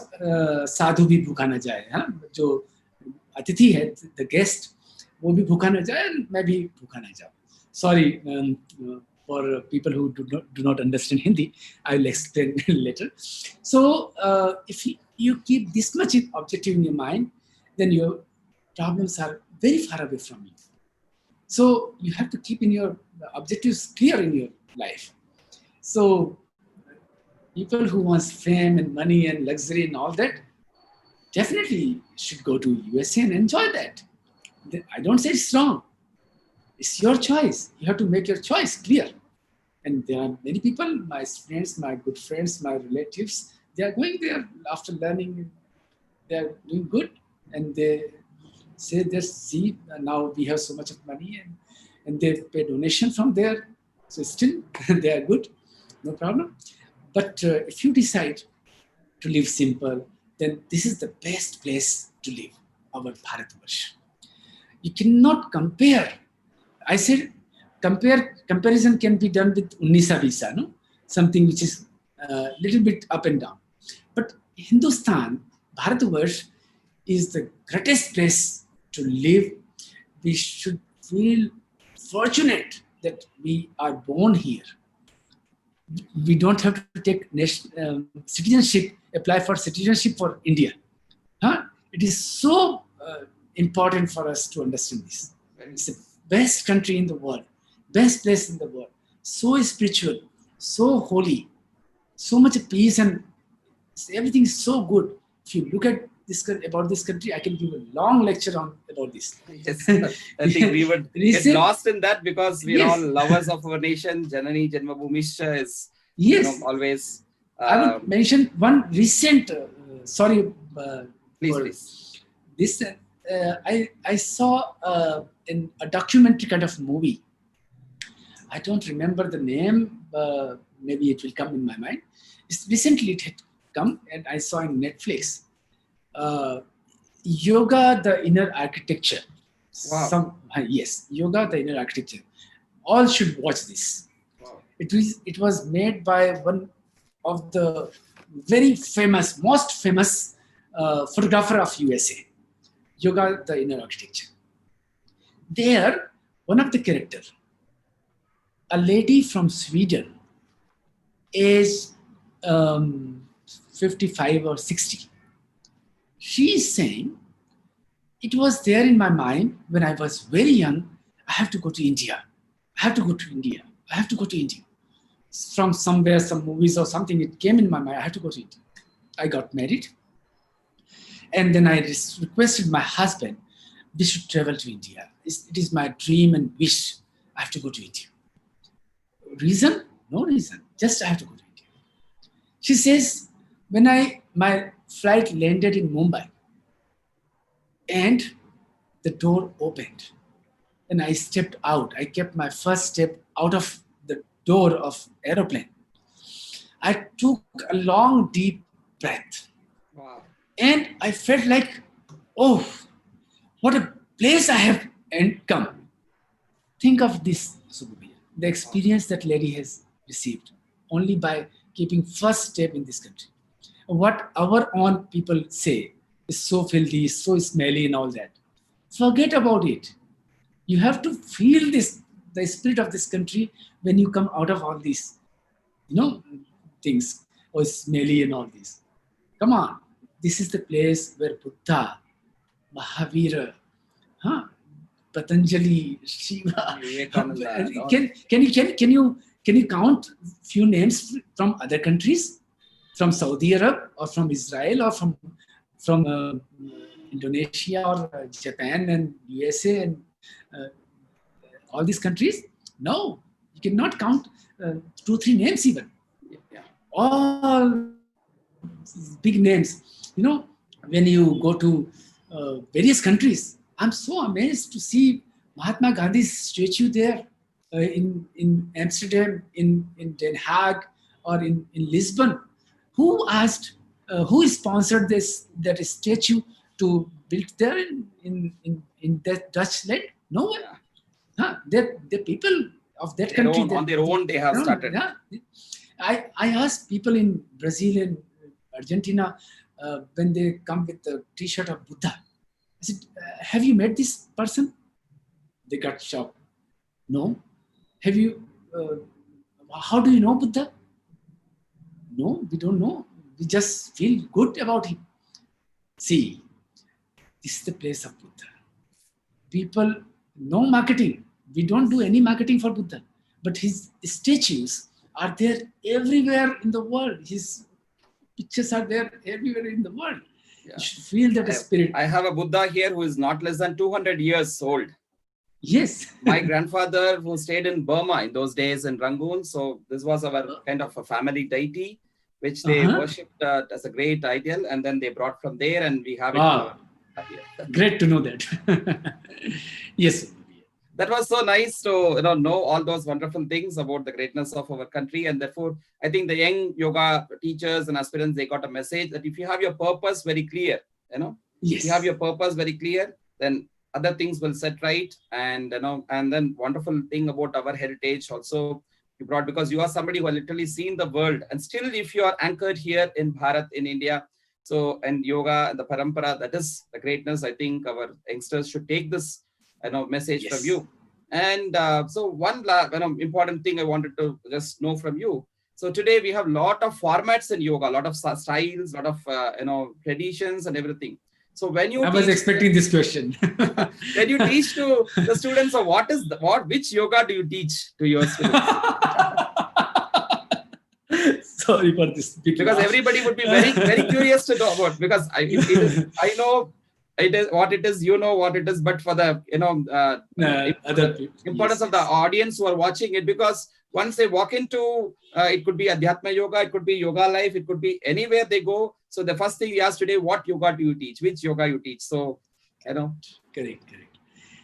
साधु भी भूखा ना जाए. हाँ, जो अतिथि है, the guest, वो भी भूखा ना जाए, मैं भी भूखा ना जाऊं. Sorry for people who do not understand Hindi, I will explain later. So if you keep this much objective in your mind, then your problems are very far away from you. So you have to keep in your objectives clear in your life. So people who want fame and money and luxury and all that definitely should go to USA and enjoy that. I don't say it's wrong. It's your choice. You have to make your choice clear. And there are many people, my friends, my good friends, my relatives, they are going there after learning. They are doing good. And they say, see, now we have so much of money, and they pay donation from there. So still, they are good. No problem. But if you decide to live simple, then this is the best place to live, our Bharatvarsh. You cannot compare. I said, comparison can be done with Unnisa Visa, no? Something which is a little bit up and down. But Hindustan, Bharatvarsh, is the greatest place to live. We should feel fortunate that we are born here. We don't have to take citizenship, apply for citizenship for India. Huh? It is so important for us to understand this. It's the best country in the world, best place in the world, so spiritual, so holy, so much peace, and everything is so good. If you look at about this country, I can give a long lecture about this. Yes, I think we would get lost in that because we're all lovers of our nation. Janani Janmabhoomischa is always. I would mention one recent. Please. This I saw in a documentary kind of movie. I don't remember the name. Maybe it will come in my mind. Recently it had come, and I saw in Netflix. Yoga, the Inner Architecture. Wow. Yes, Yoga, the Inner Architecture. All should watch this. Wow. It was made by one of the most famous photographer of USA. Yoga, the Inner Architecture. There, one of the characters, a lady from Sweden, age 55 or 60. She is saying, it was there in my mind when I was very young, I have to go to India. I have to go to India. I have to go to India. From somewhere, some movies or something, it came in my mind. I have to go to India. I got married. And then I requested my husband, we should travel to India. It is my dream and wish. I have to go to India. Reason? No reason. Just I have to go to India. She says, when my flight landed in Mumbai and the door opened and I stepped out, I kept my first step out of the door of aeroplane. I took a long, deep breath. Wow. And I felt like, oh, what a place I have come. Think of this, Subu Bhaiya, the experience that lady has received only by keeping first step in this country. What our own people say is so filthy, so smelly and all that. Forget about it. You have to feel this, the spirit of this country when you come out of all these, things, or smelly and all this. Come on. This is the place where Buddha, Mahavira, Patanjali, Shiva. Can you count few names from other countries, from Saudi Arab or from Israel or from Indonesia or Japan and USA and all these countries? No, you cannot count 2-3 names even. Yeah. All big names. When you go to various countries, I'm so amazed to see Mahatma Gandhi's statue there in Amsterdam, in Den Haag, or in Lisbon. Who asked, who sponsored that statue to build there in that Dutch land? No one. The people of that country. On their own, they have started. I asked people in Brazil and Argentina when they come with the T-shirt of Buddha. I said, have you met this person? They got shocked. No. Have you? How do you know Buddha? No, we don't know. We just feel good about him. See, this is the place of Buddha. People, no marketing. We don't do any marketing for Buddha. But his statues are there everywhere in the world. His pictures are there everywhere in the world. Yeah. You should feel that spirit. I have a Buddha here who is not less than 200 years old. Yes. My grandfather who stayed in Burma in those days in Rangoon. So this was our kind of a family deity, which they worshipped as a great ideal. And then they brought from there and we have it here. Great to know that. Yes. That was so nice to know all those wonderful things about the greatness of our country. And therefore, I think the young yoga teachers and aspirants, they got a message that if you have your purpose very clear, yes. if you have your purpose very clear, then other things will set right. And and then wonderful thing about our heritage also you brought, because you are somebody who has literally seen the world. And still, if you are anchored here in Bharat, in India, so and yoga and the parampara, that is the greatness. I think our youngsters should take this message from you. And so one important thing I wanted to just know from you. So today we have a lot of formats in yoga, a lot of styles, a lot of traditions and everything. So when you I was expecting this question. When you teach to the students, so which yoga do you teach to your students? Sorry for this. Because everybody would be very, very curious to know about, because I know it is what it is, what it is, but for the importance of the audience who are watching it, because once they walk into it could be Adhyatma Yoga, it could be Yoga Life, it could be anywhere they go. So the first thing he asked today, what yoga do you teach? Which yoga you teach? So Correct.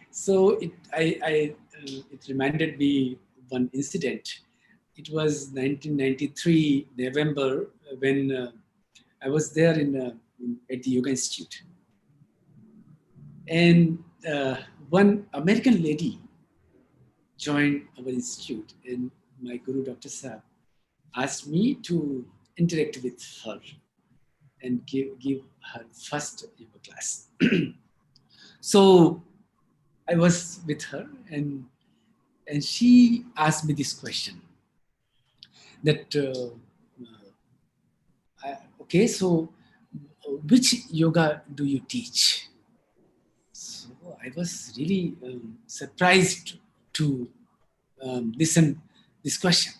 So it reminded me one incident. It was 1993 November when I was there at the Yoga Institute. And one American lady joined our institute, and my guru, Dr. Saab, asked me to interact with her and give her first yoga class. So I was with her, and she asked me this question that, okay, so which yoga do you teach? I was really surprised to listen this question.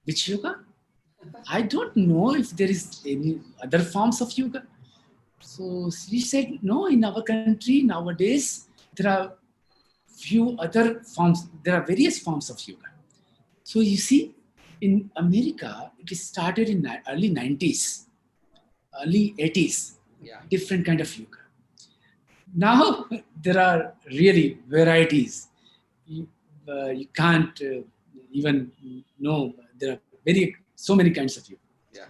Which yoga? I don't know if there is any other forms of yoga. So she said, no, in our country nowadays, there are few other forms. There are various forms of yoga. So you see, in America, it started in early 90s, early 80s, different kind of yoga. Now there are really varieties. You can't even know. There are so many kinds of yoga. Yeah.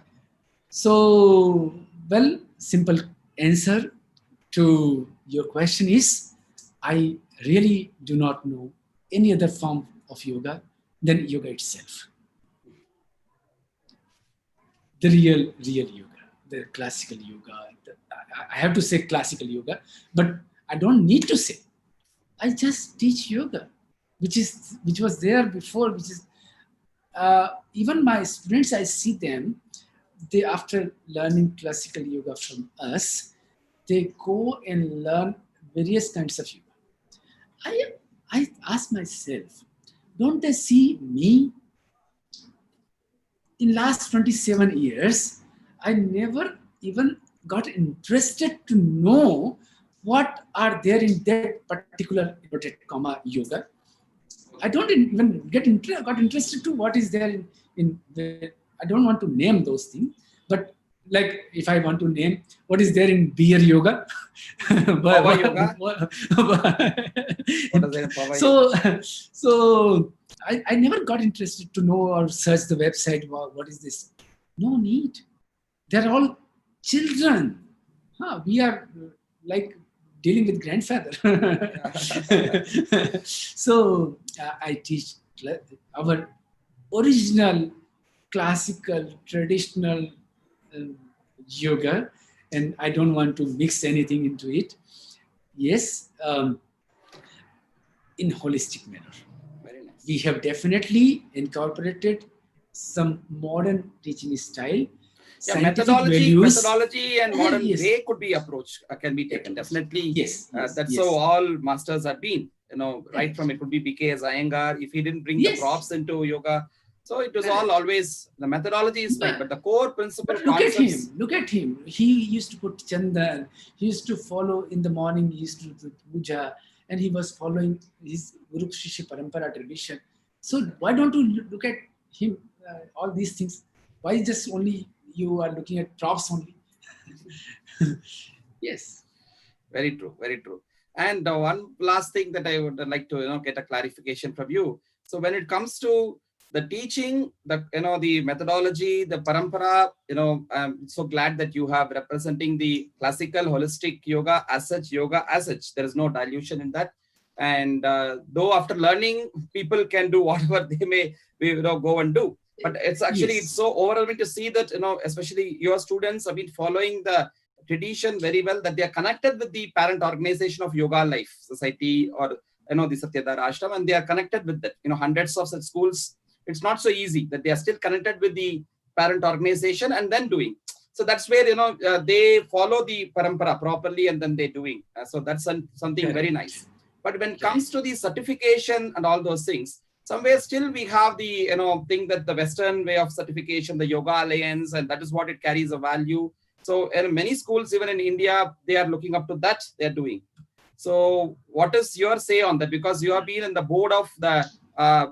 So, well, simple answer to your question is, I really do not know any other form of yoga than yoga itself. The real yoga, the classical yoga. I have to say classical yoga, but I don't need to say. I just teach yoga, which was there before, which is even my students, I see them, they after learning classical yoga from us, they go and learn various kinds of yoga. I ask myself, don't they see me? In last 27 years, I never even got interested to know what are there in that particular inverted comma yoga. I don't even got interested to what is there in the, I don't want to name those things, but like if I want to name what is there in beer yoga, Power yoga. What is there in power yoga? So I never got interested to know or search the website. What is this? No need. They're all children. We are like dealing with grandfather. So I teach our original classical traditional yoga, and I don't want to mix anything into it. Yes, in holistic manner. Very nice. We have definitely incorporated some modern teaching style. Yeah, methodology and modern way could be approached, can be taken. Definitely. Yes. That's how all masters have been. Right from it could be BKS Iyengar. If he didn't bring the props into yoga, so it was all always the methodology is fine, but the core principle. Look at him. He used to put chandan. He used to follow in the morning. He used to do puja, and he was following his Guru Shishya Parampara tradition. So why don't you look at him? All these things. Why just only you are looking at props only? Yes. Very true. Very true. And one last thing that I would like to get a clarification from you. So when it comes to the teaching, the methodology, the parampara, I'm so glad that you have representing the classical holistic yoga as such. There is no dilution in that. And though after learning, people can do whatever they may go and do. But it's actually it's so overwhelming to see that especially your students have been following the tradition very well, that they are connected with the parent organization of Yoga Life Society or the Satyadhara Ashram, and they are connected with that. Hundreds of such schools. It's not so easy that they are still connected with the parent organization and then doing. So that's where they follow the parampara properly and then they're doing. So that's something very nice. But when it comes to the certification and all those things, somewhere still we have the thing that the Western way of certification, the Yoga Alliance, and that is what it carries a value. So many schools, even in India, they are looking up to that. They're doing. So what is your say on that? Because you have been in the board of the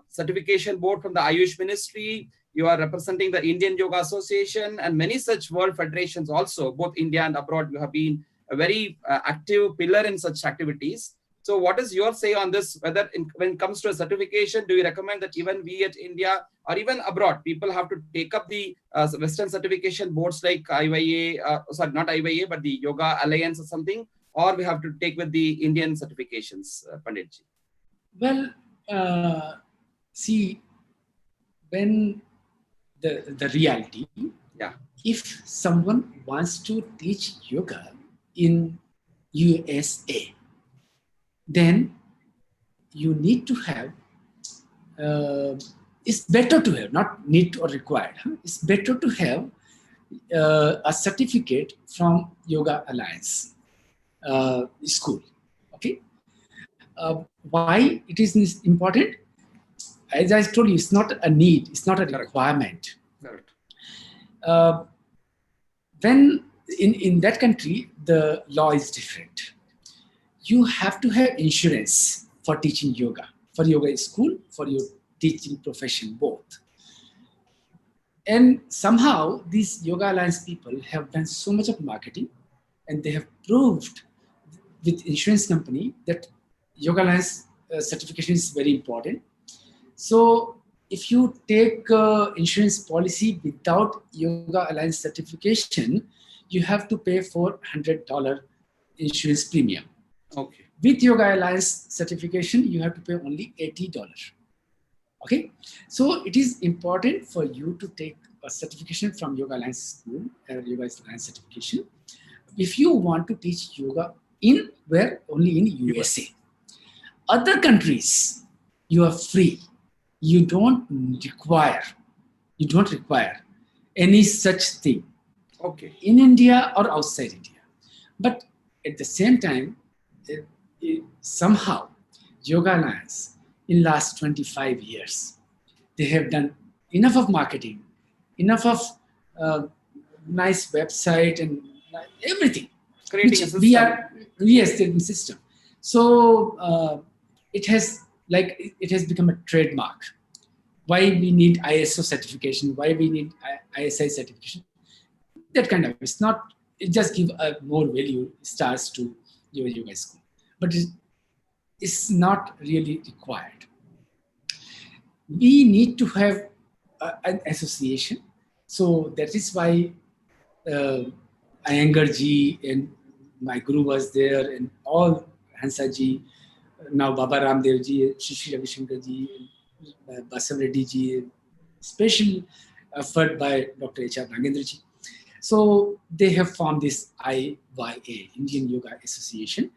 certification board from the Ayush Ministry. You are representing the Indian Yoga Association and many such world federations also, both India and abroad. You have been a very active pillar in such activities. So what is your say on this? Whether when it comes to a certification, do you recommend that even we at India or even abroad, people have to take up the Western certification boards like IYA, not IYA, but the Yoga Alliance or something, or we have to take with the Indian certifications, Panditji? Well, see, when the reality, if someone wants to teach yoga in USA, then you need to have, it's better to have, not need or required, it's better to have a certificate from Yoga Alliance school. Okay. Why it is important? as I told you, it's not a need, it's not a Correct. requirement. Correct. When in that country, the law is different. You have to have insurance for teaching yoga, for yoga school, for your teaching profession, both. And somehow these Yoga Alliance people have done so much of marketing, and they have proved with insurance company that Yoga Alliance certification is very important. So if you take insurance policy without Yoga Alliance certification, you have to pay for $100 insurance premium. Okay. With Yoga Alliance certification, you have to pay only $80. Okay, so it is important for you to take a certification from Yoga Alliance school, Yoga Alliance certification, if you want to teach yoga in where only in USA. Other countries, you are free. You don't require any such thing. Okay. In India or outside India. But at the same time, somehow Yoga Alliance in last 25 years, they have done enough of marketing, enough of nice website and everything. Creating Which a system. we are, yes, the system. So it has become a trademark. Why we need ISO certification? Why we need ISI certification? That kind of, it's not. It just give a more value stars to your yoga school, but it's not really required. We need to have an association. So that is why Iyengar ji and my guru was there, and all Hansa ji, now Baba Ramdev ji, Shri Ravi Shankar ji, Basav Reddy ji, special effort by Dr. H.R. Nagendra ji. So they have formed this IYA, Indian Yoga Association.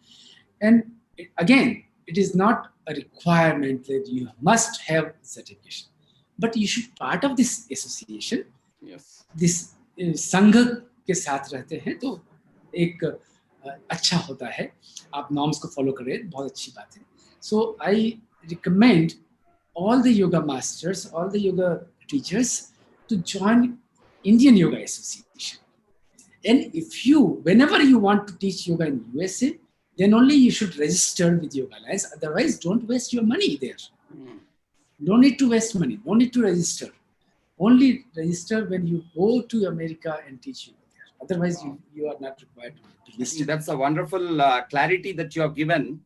And again, it is not a requirement that you must have certification, but you should part of this association. Yes. This संघ के साथ रहते हैं तो एक अच्छा होता है. आप norms को follow करें, बहुत अच्छी बात है. So I recommend all the yoga masters, all the yoga teachers to join Indian Yoga Association. And if you, whenever you want to teach yoga in USA, then only you should register with Yoga Alliance. Otherwise, don't waste your money there. Don't need to waste money. Don't need to register. Only register when you go to America and teach yoga there. Otherwise, you are not required to register. That's a wonderful clarity that you have given.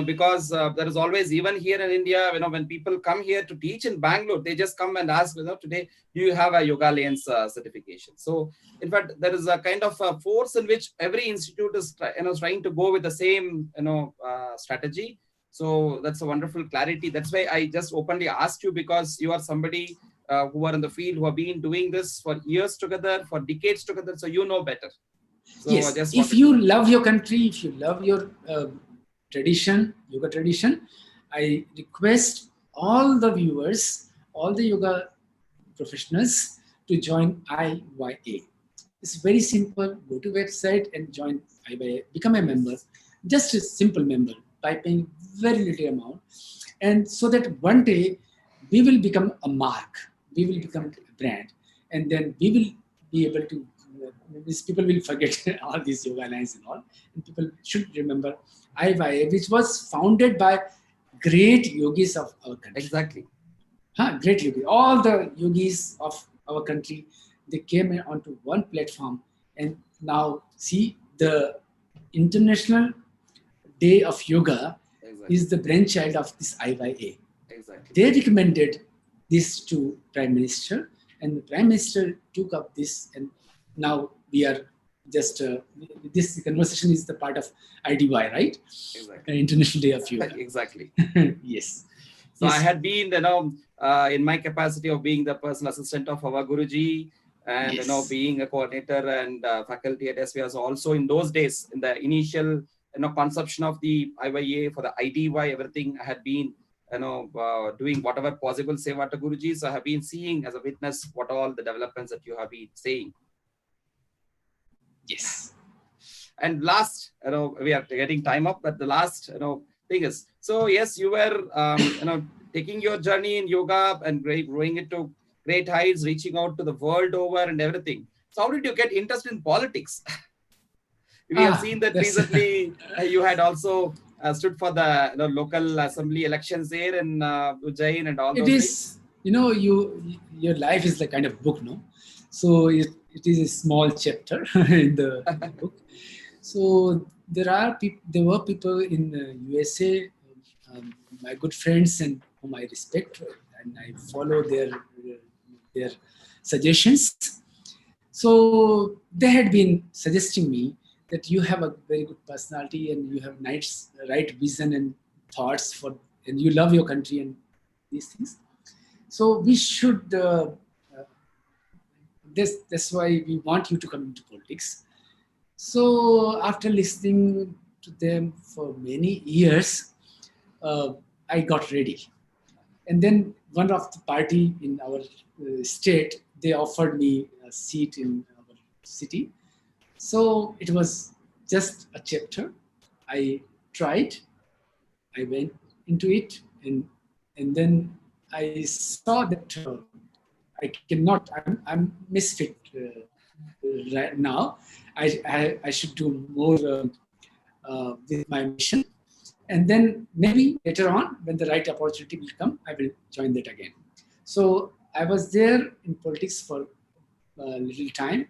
Because there is always, even here in India, when people come here to teach in Bangalore, they just come and ask, today, do you have a Yoga Alliance certification? So, in fact, there is a kind of a force in which every institute is trying to go with the same, strategy. So that's a wonderful clarity. That's why I just openly asked you, because you are somebody who are in the field, who have been doing this for years together, for decades together. So you know better. So yes, if you love your country, if you love your tradition, yoga tradition, I request all the viewers, all the yoga professionals to join IYA. It's very simple. Go to website and join IYA. Become a member, just a simple member by paying very little amount, and so that one day we will become a mark. We will become a brand, and then we will be able to. These people will forget all these Yoga Alliance and all, and people should remember IYA, which was founded by great yogis of our country. Exactly. Great yogis. All the yogis of our country, they came onto one platform, and now see the International Day of Yoga is the brainchild of this IYA. Exactly. They recommended this to Prime Minister, and the Prime Minister took up this, and now we are just this conversation is the part of IDY, right? Exactly. International Day of Yoga. Exactly. Yes. So yes. I had been, in my capacity of being the personal assistant of our Guruji, and yes. Being a coordinator and faculty at SVS also in those days, in the initial conception of the IYA for the IDY, everything I had been doing whatever possible seva to Guruji. So I have been seeing as a witness what all the developments that you have been saying. Yes. And last, we are getting time up, but the last, thing is, so yes, you were, taking your journey in yoga and growing it to great heights, reaching out to the world over and everything. So how did you get interested in politics? We have seen that That's recently you had also stood for the local assembly elections there in Ujjain and all it those things. is, your life is like kind of book, no? So it is a small chapter in the book. So there were people in the USA, my good friends and whom I respect, and I follow their suggestions. So they had been suggesting me that you have a very good personality and you have nice right vision and thoughts for, and you love your country and these things. So we should. That's why we want you to come into politics. So after listening to them for many years, I got ready. And then one of the party in our state, they offered me a seat in our city. So it was just a chapter. I tried. I went into it, and then I saw that I cannot. I'm misfit right now. I should do more with my mission, and then maybe later on, when the right opportunity will come, I will join that again. So I was there in politics for a little time,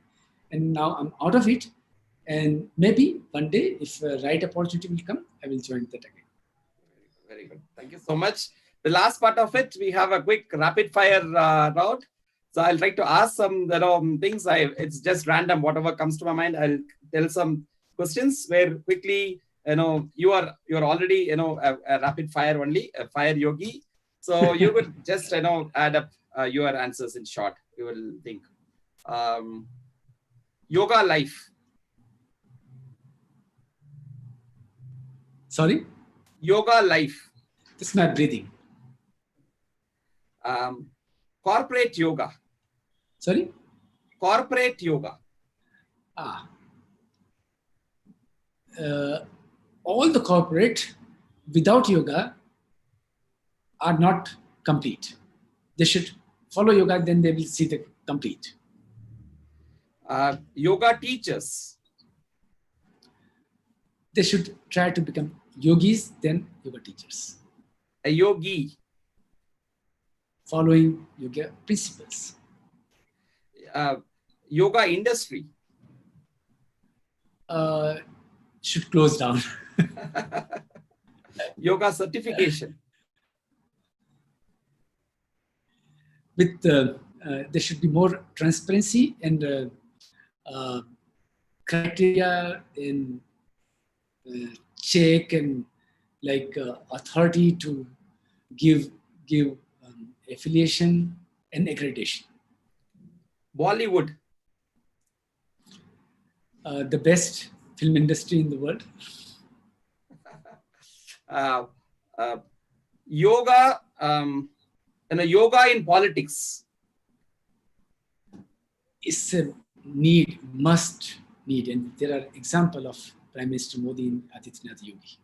and now I'm out of it. And maybe one day, if a right opportunity will come, I will join that again. Very good. Thank you so much. The last part of it, we have a quick rapid fire round. So I'll try to ask some things. It's just random, whatever comes to my mind. I'll tell some questions where quickly, you're already a rapid fire only, a fire yogi. So you could just add up your answers in short. You will think. Yoga life. Sorry? Yoga life. This is my breathing. Corporate yoga. Sorry? Corporate yoga. All the corporate without yoga are not complete. They should follow yoga, then they will see the complete. Yoga teachers. They should try to become yogis, then yoga teachers. A yogi. Following yoga principles. Yoga industry. Should close down. Yoga certification. With there should be more transparency and criteria in check and like authority to give affiliation and accreditation. Bollywood. The best film industry in the world. Yoga, yoga in politics. It's a must need, and there are examples of Prime Minister Modi and Adityanath Yogi.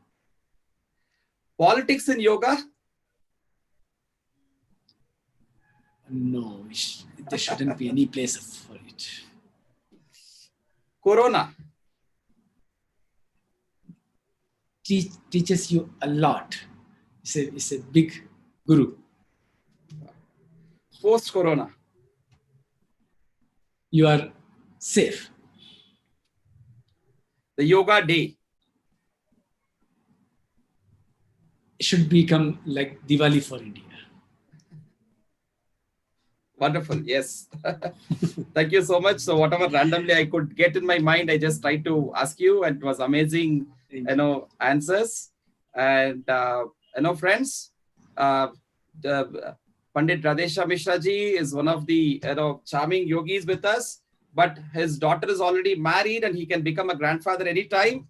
Politics in yoga? No, there shouldn't be any place for it. Corona. Teaches you a lot. It's a big guru. Post-corona. You are safe. The yoga day. It should become like Diwali for India. Wonderful. Yes. Thank you so much. So whatever randomly I could get in my mind, I just tried to ask you, and it was amazing, answers. And, friends, the Pandit Radeshyam Mishra ji is one of the, charming yogis with us, but his daughter is already married and he can become a grandfather anytime.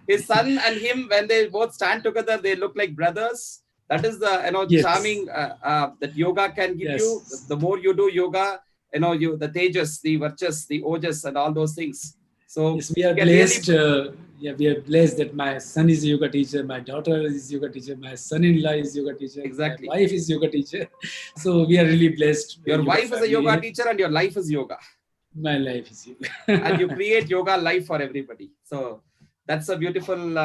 His son and him, when they both stand together, they look like brothers. That is the Yes. charming that yoga can give Yes. you. The more you do yoga, the tejas, the varchas, the ojas, and all those things. So yes, we are blessed. We are blessed that my son is a yoga teacher, my daughter is yoga teacher, my son-in-law is yoga teacher, exactly. my wife is yoga teacher. So we are really blessed. Your yoga wife is a yoga family. teacher and your life is yoga. My life is yoga. And you create yoga life for everybody. So that's a beautiful,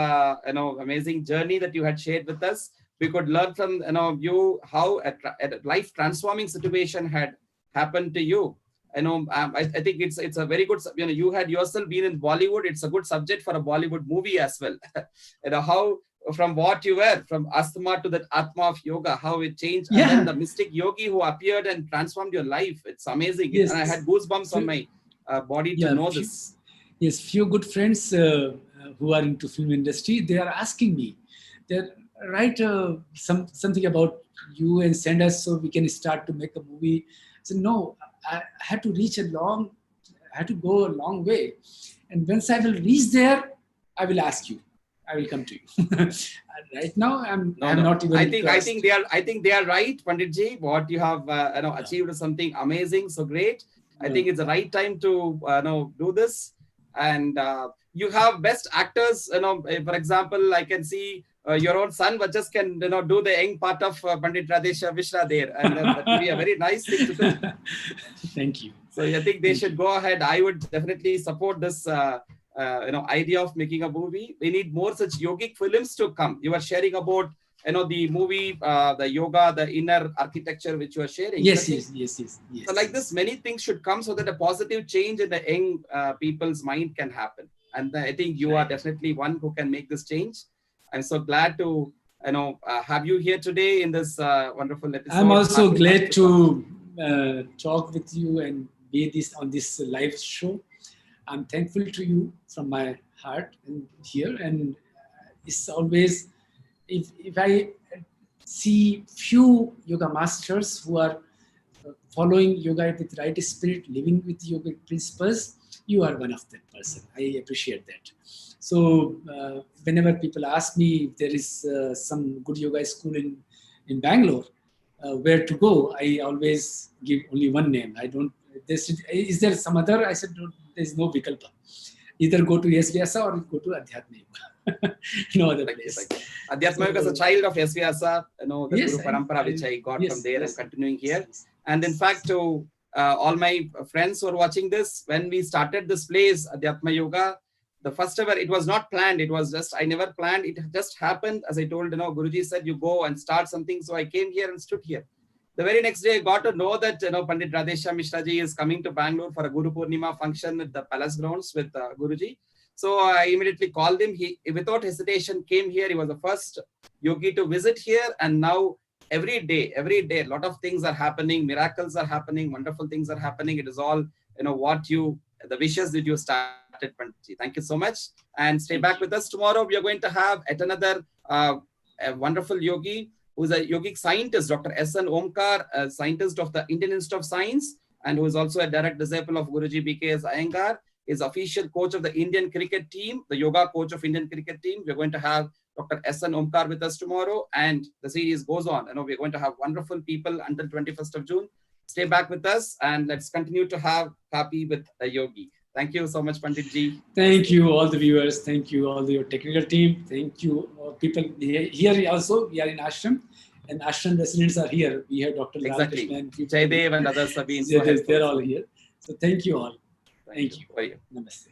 amazing journey that you had shared with us. We could learn from you how a life transforming situation had happened to you. I think it's a very good. You had yourself been in Bollywood. It's a good subject for a Bollywood movie as well. How from what you were, from asthma to that atma of yoga, how it changed, and then the mystic yogi who appeared and transformed your life. It's amazing. Yes. And I had goosebumps on my body to know this. Yes, few good friends who are into film industry, they are asking me, they write something about you and send us so we can start to make a movie. So no, I had to I had to go a long way, and once I will reach there, I will ask you. I will come to you. Right now, I'm not even. I think they are right, Panditji. What you have achieved is something amazing, so great. I think it's the right time to do this. And you have best actors. For example, I can see your own son, but just can do the young part of Pandit Radeshyam Mishra there, and that would be a very nice thing to do. Thank you. So I think they should go ahead. I would definitely support this. Idea of making a movie. We need more such yogic films to come. You are sharing about the movie, the yoga, the inner architecture which you are sharing. Yes. So like this, many things should come so that a positive change in the young people's mind can happen. And I think you are definitely one who can make this change. I'm so glad to have you here today in this wonderful episode. I'm also glad to talk with you and be on this live show. I'm thankful to you from my heart and here. And it's always, if I see few yoga masters who are following yoga with right spirit, living with yoga principles, you are one of that person. I appreciate that. So whenever people ask me if there is some good yoga school in Bangalore, where to go, I always give only one name. I don't. Is there some other? I said there's no vikalpa. Either go to Vyasa or go to Adhyatma Yoga. No other place. Adhyatma Yoga is a child of Vyasa, the Guru Parampara which I got from there and continuing here. And in fact, to all my friends who are watching this, when we started this place, Adhyatma Yoga, the first ever, it was not planned. It was just, I never planned. It just happened. As I told, Guruji said, you go and start something. So I came here and stood here. The very next day, I got to know that Pandit Radeshyam Mishra ji is coming to Bangalore for a Guru Purnima function at the Palace grounds with Guruji. So I immediately called him. He, without hesitation, came here. He was the first yogi to visit here. And now every day, a lot of things are happening. Miracles are happening. Wonderful things are happening. It is all, the wishes that you started, Panditji. Thank you so much. And stay back with us. Tomorrow, we are going to have yet another a wonderful yogi, who is a yogic scientist, Dr. S.N. Omkar, a scientist of the Indian Institute of Science, and who is also a direct disciple of Guruji B.K.S. Iyengar, is official coach of the Indian cricket team, the yoga coach of Indian cricket team. We're going to have Dr. S.N. Omkar with us tomorrow, and the series goes on. We're going to have wonderful people until 21st of June. Stay back with us, and let's continue to have Kaapi with a yogi. Thank you so much, Panditji. Thank you, all the viewers. Thank you, all your technical team. Thank you, people here also. We are in ashram, and ashram residents are here. We have Dr. Exactly. Jaidev and others have been. They're all here. So thank you all. Thank you. Bye. Namaste.